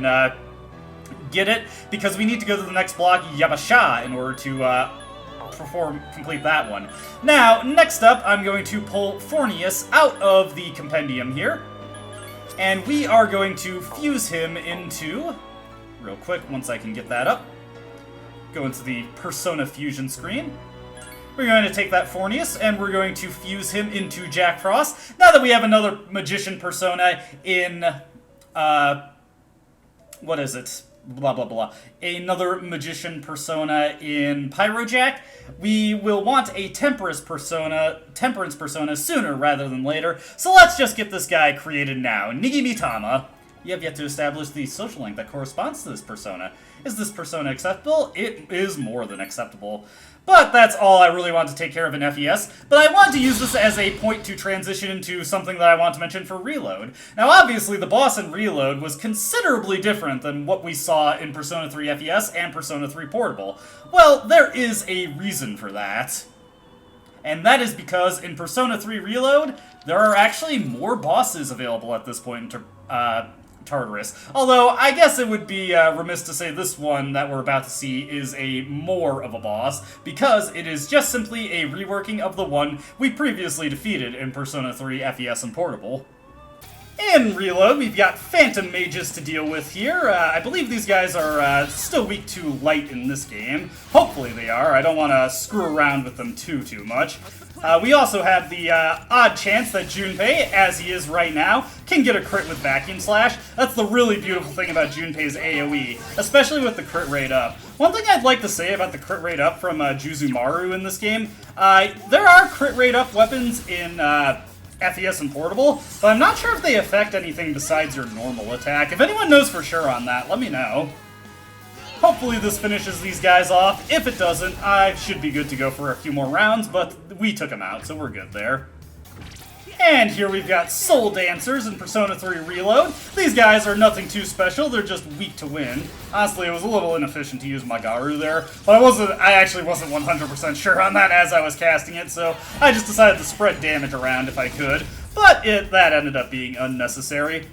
get it, because we need to go to the next block, Yabasha, in order to complete that one. Now, next up, I'm going to pull Fornius out of the compendium here, and we are going to fuse him into, real quick, once I can get that up, go into the Persona Fusion screen. We're going to take that Fornius, and we're going to fuse him into Jack Frost. Now that we have another Magician persona in, what is it? Blah, blah, blah. Another Magician persona in Pyrojack. We will want a Temperance persona sooner rather than later. So let's just get this guy created now. Nigimitama. You have yet to establish the social link that corresponds to this persona. Is this persona acceptable? It is more than acceptable. But that's all I really want to take care of in FES. But I want to use this as a point to transition into something that I want to mention for Reload. Now obviously the boss in Reload was considerably different than what we saw in Persona 3 FES and Persona 3 Portable. Well, there is a reason for that. And that is because in Persona 3 Reload, there are actually more bosses available at this point in Tartarus. Although, I guess it would be remiss to say this one that we're about to see is a more of a boss, because it is just simply a reworking of the one we previously defeated in Persona 3 FES and Portable. In Reload, we've got Phantom Mages to deal with here. I believe these guys are still weak to light in this game. Hopefully they are. I don't want to screw around with them too much. We also have the odd chance that Junpei, as he is right now, can get a crit with Vacuum Slash. That's the really beautiful thing about Junpei's AoE, especially with the crit rate up. One thing I'd like to say about the crit rate up from Juzumaru in this game, there are crit rate up weapons in FES and Portable, but I'm not sure if they affect anything besides your normal attack. If anyone knows for sure on that, let me know. Hopefully this finishes these guys off. If it doesn't, I should be good to go for a few more rounds, but we took them out, so we're good there. And here we've got Soul Dancers in Persona 3 Reload. These guys are nothing too special, they're just weak to win. Honestly, it was a little inefficient to use Magaru there, but I actually wasn't 100% sure on that as I was casting it, so I just decided to spread damage around if I could, but that ended up being unnecessary.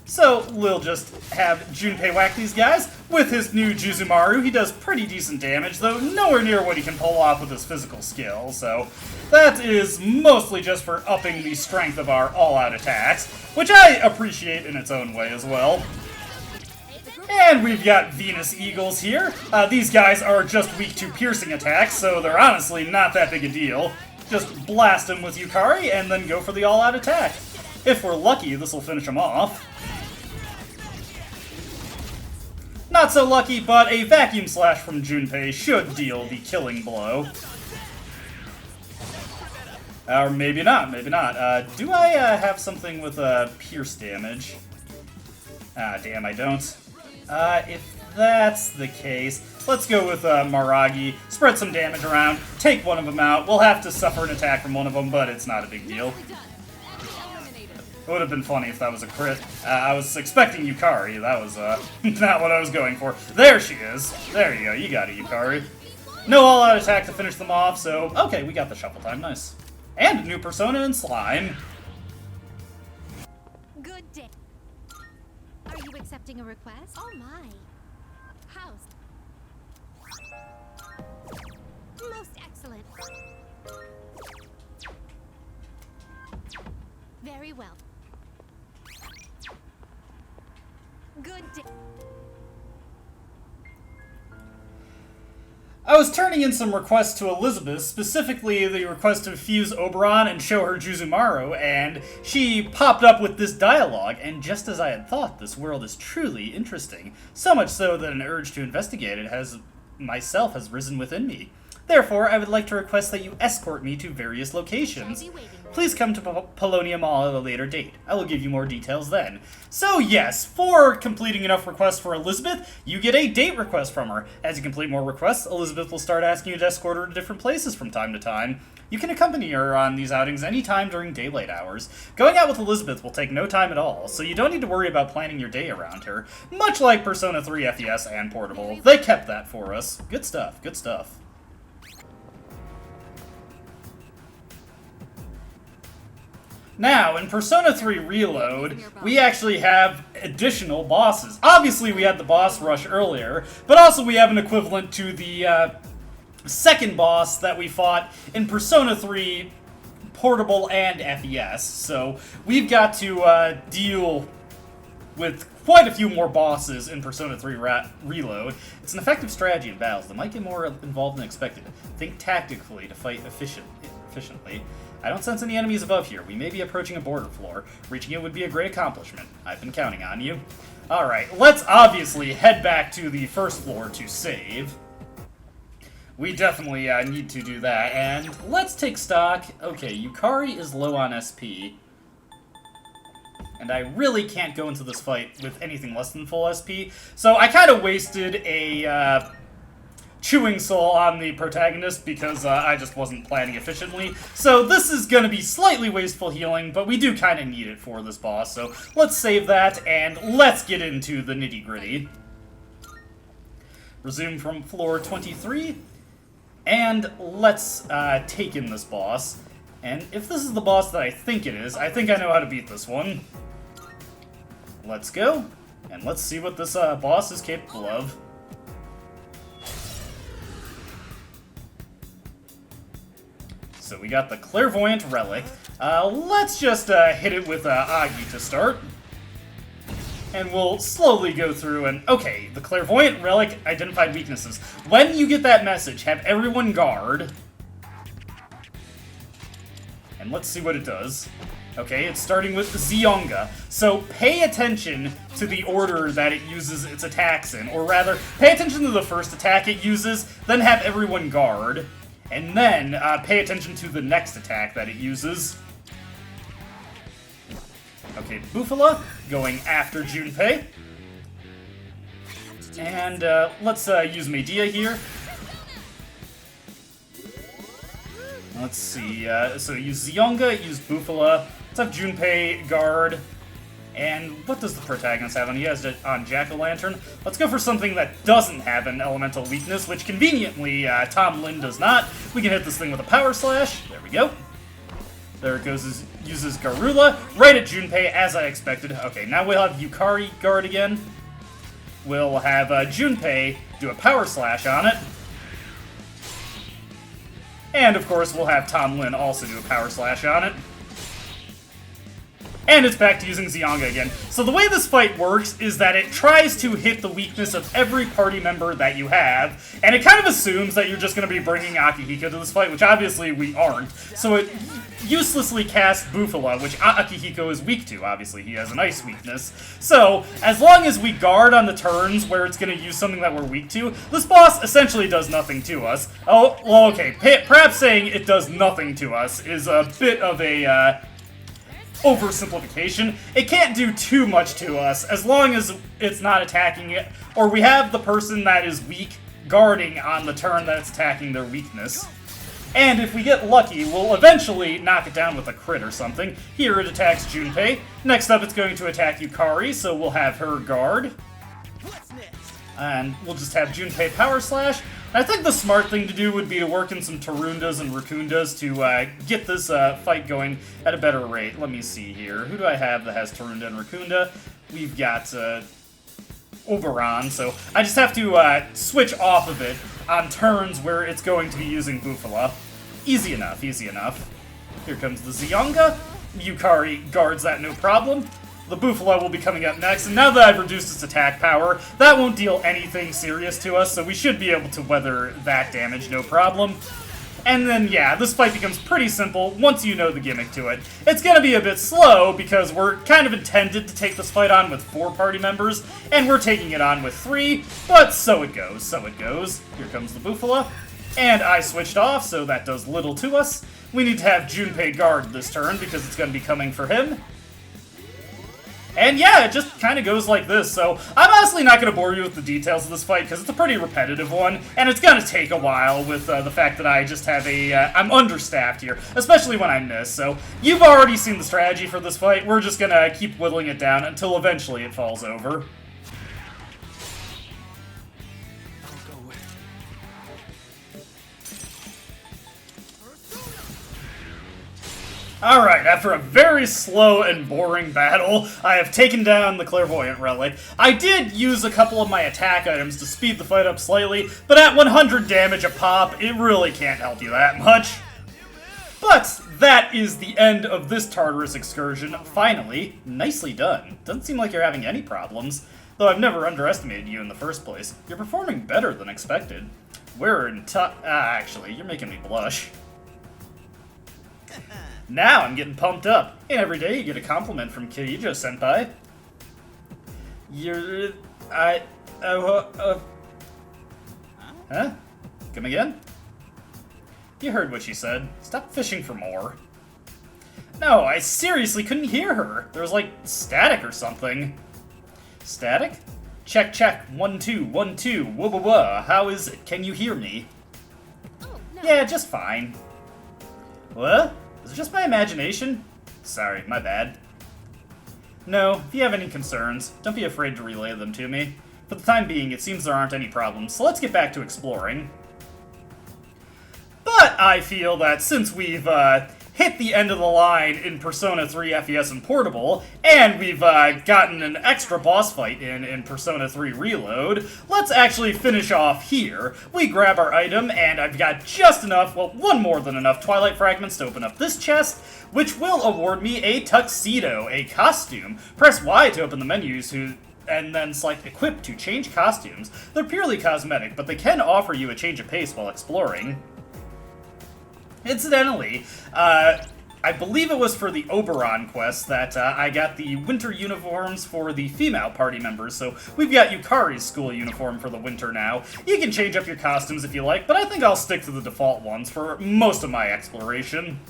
So we'll just have Junpei whack these guys with his new Juzumaru. He does pretty decent damage, though nowhere near what he can pull off with his physical skill, so that is mostly just for upping the strength of our all-out attacks, which I appreciate in its own way as well. And we've got Venus Eagles here. These guys are just weak to piercing attacks, so they're honestly not that big a deal. Just blast them with Yukari and then go for the all-out attack. If we're lucky, this will finish them off. Not so lucky, but a Vacuum Slash from Junpei should deal the killing blow. Or maybe not, maybe not. Do I have something with pierce damage? Ah, damn, I don't. If that's the case, let's go with Maragi, spread some damage around, take one of them out. We'll have to suffer an attack from one of them, but it's not a big deal. It would have been funny if that was a crit. I was expecting Yukari. That was not what I was going for. There she is. There you go. You got it, Yukari. No all-out attack to finish them off, so okay, we got the shuffle time. Nice. And a new persona in Slime. Good day. Are you accepting a request? Oh my. House. Most excellent. Very well. Good day. I was turning in some requests to Elizabeth, specifically the request to fuse Oberon and show her Juzumaru, and she popped up with this dialogue, and just as I had thought, this world is truly interesting. So much so that an urge to investigate it has risen within me. Therefore, I would like to request that you escort me to various locations. Please come to Polonia Mall at a later date. I will give you more details then. So yes, for completing enough requests for Elizabeth, you get a date request from her. As you complete more requests, Elizabeth will start asking you to escort her to different places from time to time. You can accompany her on these outings anytime during daylight hours. Going out with Elizabeth will take no time at all, so you don't need to worry about planning your day around her. Much like Persona 3 FES and Portable, they kept that for us. Good stuff, good stuff. Now, in Persona 3 Reload, we actually have additional bosses. Obviously, we had the boss rush earlier, but also we have an equivalent to the second boss that we fought in Persona 3 Portable and FES. So, we've got to deal with quite a few more bosses in Persona 3 Reload. It's an effective strategy in battles that might get more involved than expected. Think tactically to fight efficiently. I don't sense any enemies above here. We may be approaching a border floor. Reaching it would be a great accomplishment. I've been counting on you. Alright, let's obviously head back to the first floor to save. We definitely need to do that, and let's take stock. Okay, Yukari is low on SP. And I really can't go into this fight with anything less than full SP, so I kind of wasted a Chewing Soul on the protagonist because I just wasn't planning efficiently. So this is going to be slightly wasteful healing, but we do kind of need it for this boss. So let's save that, and let's get into the nitty-gritty. Resume from floor 23, and let's take in this boss. And if this is the boss that I think it is, I think I know how to beat this one. Let's go, and let's see what this boss is capable of. So we got the Clairvoyant Relic. Let's just hit it with Agi to start. And we'll slowly go through and... Okay, the Clairvoyant Relic identified weaknesses. When you get that message, have everyone guard. And let's see what it does. Okay, it's starting with Zionga. So pay attention to the order that it uses its attacks in. Or rather, pay attention to the first attack it uses, then have everyone guard. And then, pay attention to the next attack that it uses. Okay, Bufala, going after Junpei. And, let's use Medea here. Let's see, so use Zionga, use Bufala. Let's have Junpei guard. And what does the protagonist have on? He has it on Jack-o'-lantern. Let's go for something that doesn't have an elemental weakness, which conveniently Tom Lin does not. We can hit this thing with a power slash. There we go. There it goes, uses Garula, right at Junpei, as I expected. Okay, now we'll have Yukari guard again. We'll have Junpei do a power slash on it. And, of course, we'll have Tom Lin also do a power slash on it. and it's back to using Zyonga again. So the way this fight works is that it tries to hit the weakness of every party member that you have, and it kind of assumes that you're just going to be bringing Akihiko to this fight, which obviously we aren't. So it uselessly casts Bufala, which Akihiko is weak to. Obviously, he has an ice weakness. So, as long as we guard on the turns where it's going to use something that we're weak to, this boss essentially does nothing to us. Oh, well, okay, perhaps saying it does nothing to us is a bit of a, oversimplification. It can't do too much to us, as long as it's not attacking it, or we have the person that is weak guarding on the turn that it's attacking their weakness. And if we get lucky, we'll eventually knock it down with a crit or something. Here it attacks Junpei. Next up it's going to attack Yukari, so we'll have her guard. What's next? And we'll just have Junpei Power Slash. I think the smart thing to do would be to work in some Tarundas and Rakundas to get this fight going at a better rate. Let me see here. Who do I have that has Tarunda and Rakunda? We've got Oberon, so I just have to switch off of it on turns where it's going to be using Bufala. Easy enough, easy enough. Here comes the Zyonga. Yukari guards that no problem. The Bufala will be coming up next, and now that I've reduced its attack power, that won't deal anything serious to us, so we should be able to weather that damage no problem. And then, yeah, this fight becomes pretty simple once you know the gimmick to it. It's gonna be a bit slow because we're kind of intended to take this fight on with 4 party members, and we're taking it on with 3, but so it goes, so it goes. Here comes the Bufala. And I switched off, so that does little to us. We need to have Junpei guard this turn because it's gonna be coming for him. And yeah, it just kind of goes like this, so I'm honestly not going to bore you with the details of this fight, because it's a pretty repetitive one, and it's going to take a while with the fact that I just have I'm understaffed here, especially when I miss, so you've already seen the strategy for this fight. We're just going to keep whittling it down until eventually it falls over. Alright, after a very slow and boring battle, I have taken down the Clairvoyant Relic. I did use a couple of my attack items to speed the fight up slightly, but at 100 damage a pop, it really can't help you that much. But that is the end of this Tartarus excursion, finally. Nicely done. Doesn't seem like you're having any problems, though I've never underestimated you in the first place. You're performing better than expected. We're in actually, you're making me blush. Now I'm getting pumped up. And every day you get a compliment from Kirijo-senpai. Huh? Come again? You heard what she said. Stop fishing for more. No, I seriously couldn't hear her. There was like static or something. Static? Check, check. 1, 2, 1, 2. Whoa, whoa, whoa. How is it? Can you hear me? Oh, no. Yeah, just fine. What? Is it just my imagination? Sorry, my bad. No, if you have any concerns, don't be afraid to relay them to me. For the time being, it seems there aren't any problems, so let's get back to exploring. But I feel that since we've hit the end of the line in Persona 3 FES and Portable, and we've gotten an extra boss fight in Persona 3 Reload, let's actually finish off here. We grab our item, and I've got just enough, well, one more than enough Twilight Fragments to open up this chest, which will award me a tuxedo, a costume. Press Y to open the menus, and then select Equip to change costumes. They're purely cosmetic, but they can offer you a change of pace while exploring. Incidentally, I believe it was for the Oberon quest that I got the winter uniforms for the female party members, so we've got Yukari's school uniform for the winter now. You can change up your costumes if you like, but I think I'll stick to the default ones for most of my exploration.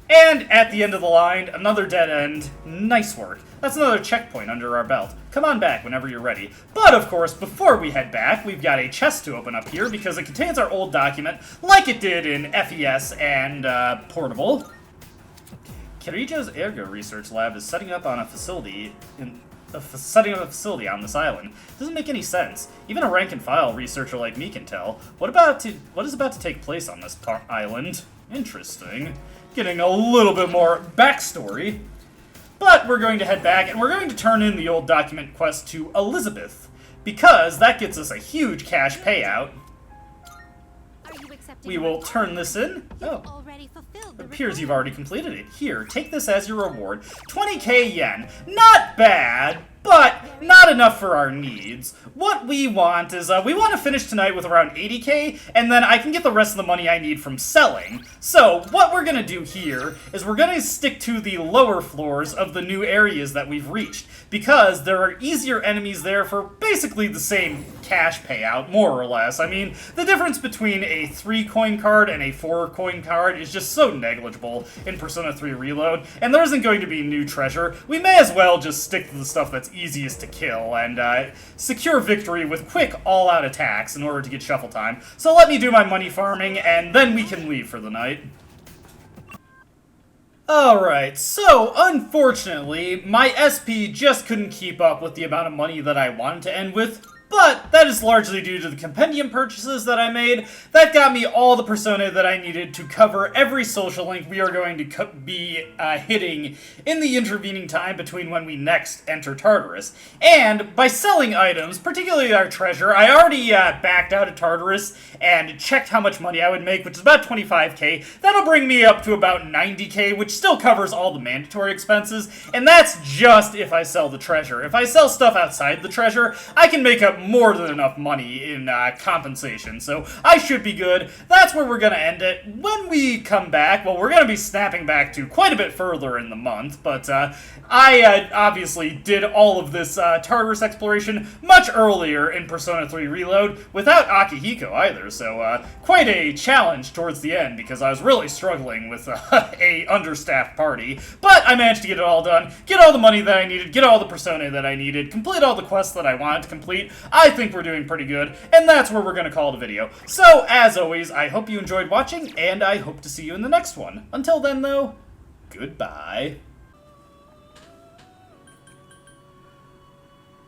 And at the end of the line, another dead end. Nice work. That's another checkpoint under our belt. Come on back whenever you're ready. But of course, before we head back, we've got a chest to open up here because it contains our old document, like it did in FES and Portable. Kirijo's Ergo Research Lab is setting up a facility on this island. Doesn't make any sense. Even a rank-and-file researcher like me can tell. What is about to take place on this island? Interesting. Getting a little bit more backstory. But we're going to head back, and we're going to turn in the old document quest to Elizabeth, because that gets us a huge cash payout. Are you accepting we will turn this in. Oh. It appears you've already completed it. Here, take this as your reward. 20k yen. Not bad, but not enough for our needs. What we want is, we want to finish tonight with around 80k, and then I can get the rest of the money I need from selling. So, what we're gonna do here is we're gonna stick to the lower floors of the new areas that we've reached, because there are easier enemies there for basically the same cash payout, more or less. I mean, the difference between a 3 coin card and a 4 coin card is just so negligible in Persona 3 Reload, and there isn't going to be new treasure. We may as well just stick to the stuff that's easiest to kill and secure victory with quick all-out attacks in order to get shuffle time. So let me do my money farming, and then we can leave for the night. Alright, so unfortunately, my SP just couldn't keep up with the amount of money that I wanted to end with. But that is largely due to the compendium purchases that I made. That got me all the Persona that I needed to cover every social link we are going to be hitting in the intervening time between when we next enter Tartarus. And by selling items, particularly our treasure, I already backed out of Tartarus and checked how much money I would make, which is about 25k. That'll bring me up to about 90k, which still covers all the mandatory expenses. And that's just if I sell the treasure. If I sell stuff outside the treasure, I can make up more than enough money in compensation, so I should be good. That's where we're gonna end it. When we come back, well, we're gonna be snapping back to quite a bit further in the month, but I obviously did all of this Tartarus exploration much earlier in Persona 3 Reload without Akihiko either, so quite a challenge towards the end because I was really struggling with a understaffed party, but I managed to get it all done, get all the money that I needed, get all the Persona that I needed, complete all the quests that I wanted to complete. I think we're doing pretty good, and that's where we're going to call it a video. So, as always, I hope you enjoyed watching, and I hope to see you in the next one. Until then, though, goodbye.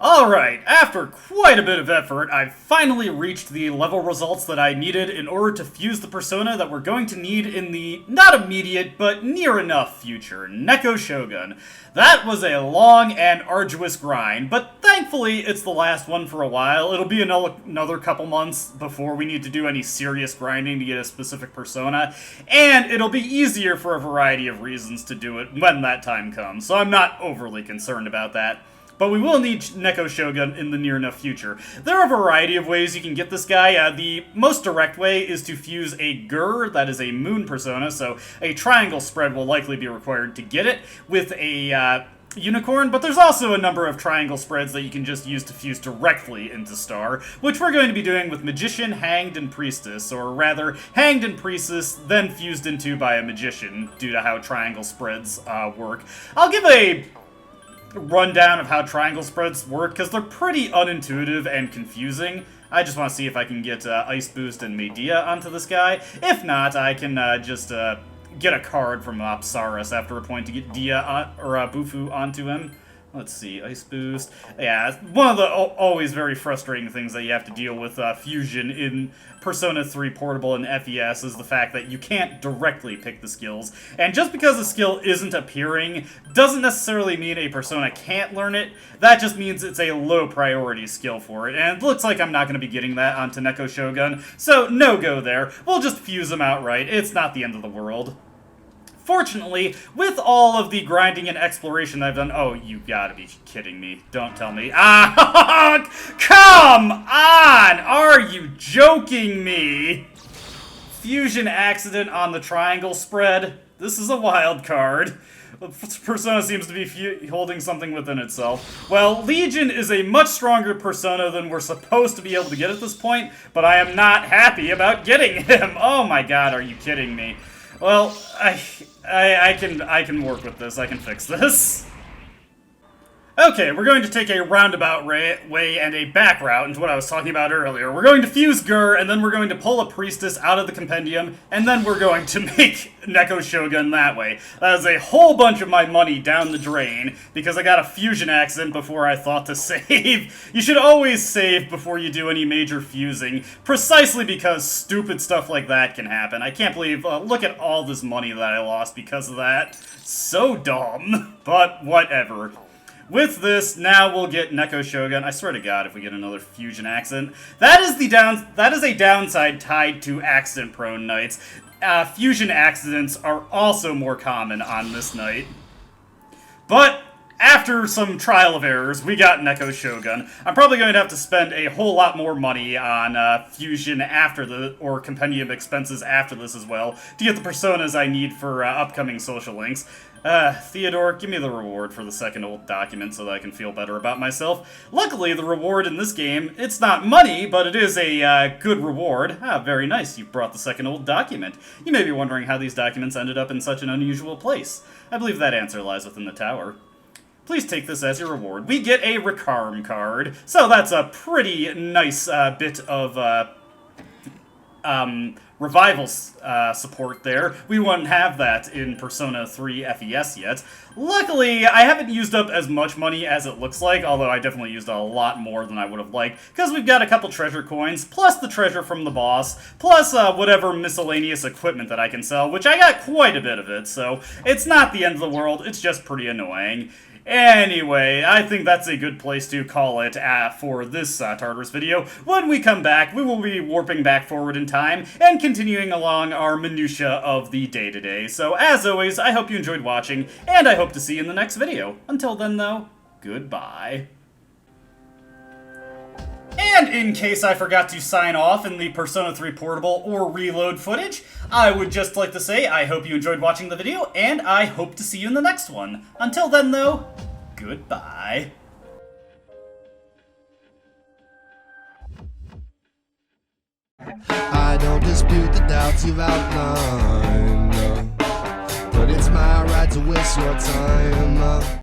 Alright, after quite a bit of effort, I've finally reached the level results that I needed in order to fuse the Persona that we're going to need in the not immediate, but near enough future, Neko Shogun. That was a long and arduous grind, but thankfully it's the last one for a while. It'll be another couple months before we need to do any serious grinding to get a specific Persona, and it'll be easier for a variety of reasons to do it when that time comes, so I'm not overly concerned about that. But we will need Neko Shogun in the near enough future. There are a variety of ways you can get this guy. The most direct way is to fuse a Gur, that is a moon persona, so a triangle spread will likely be required to get it, with a unicorn, but there's also a number of triangle spreads that you can just use to fuse directly into Star, which we're going to be doing with Magician, Hanged, and Priestess, or rather, Hanged and Priestess, then fused into by a Magician, due to how triangle spreads work. I'll give a rundown of how triangle spreads work, because they're pretty unintuitive and confusing. I just want to see if I can get Ice Boost and Medea onto this guy. If not, I can just get a card from Apsaras after a point to get Dia or Bufu onto him. Let's see, Ice Boost. Yeah, one of the always very frustrating things that you have to deal with fusion in Persona 3 Portable and FES is the fact that you can't directly pick the skills. And just because a skill isn't appearing doesn't necessarily mean a Persona can't learn it. That just means it's a low priority skill for it. And it looks like I'm not going to be getting that onto Neko Shogun, so no go there. We'll just fuse them outright. It's not the end of the world. Fortunately, with all of the grinding and exploration I've done... Oh, you gotta be kidding me. Don't tell me. Ah, come on! Are you joking me? Fusion accident on the triangle spread. This is a wild card. Persona seems to be holding something within itself. Well, Legion is a much stronger Persona than we're supposed to be able to get at this point, but I am not happy about getting him. Oh my god, are you kidding me? Well, I can work with this. I can fix this. Okay, we're going to take a roundabout way and a back route into what I was talking about earlier. We're going to fuse Gur, and then we're going to pull a Priestess out of the compendium, and then we're going to make Neko Shogun that way. That is a whole bunch of my money down the drain, because I got a fusion accident before I thought to save. You should always save before you do any major fusing, precisely because stupid stuff like that can happen. I can't believe, look at all this money that I lost because of that. So dumb, but whatever. With this, now we'll get Neko Shogun. I swear to God, if we get another fusion accident, that is a downside tied to accident-prone knights. Fusion accidents are also more common on this knight. But after some trial of errors, we got Neko Shogun. I'm probably going to have to spend a whole lot more money on fusion or compendium expenses after this as well to get the personas I need for upcoming social links. Theodore, give me the reward for the second old document so that I can feel better about myself. Luckily, the reward in this game, it's not money, but it is a good reward. Very nice, you brought the second old document. You may be wondering how these documents ended up in such an unusual place. I believe that answer lies within the tower. Please take this as your reward. We get a Recarm card, so that's a pretty nice bit of revival support there. We wouldn't have that in Persona 3 FES yet. Luckily, I haven't used up as much money as it looks like, although I definitely used a lot more than I would have liked, because we've got a couple treasure coins, plus the treasure from the boss, plus whatever miscellaneous equipment that I can sell, which I got quite a bit of it, so it's not the end of the world, it's just pretty annoying. Anyway, I think that's a good place to call it for this Tartarus video. When we come back, we will be warping back forward in time and continuing along our minutia of the day-to-day. So, as always, I hope you enjoyed watching, and I hope to see you in the next video. Until then, though, goodbye. And in case I forgot to sign off in the Persona 3 Portable or Reload footage, I would just like to say I hope you enjoyed watching the video, and I hope to see you in the next one. Until then, though, goodbye. I don't dispute the doubts you've outlined, but it's my right to waste your time.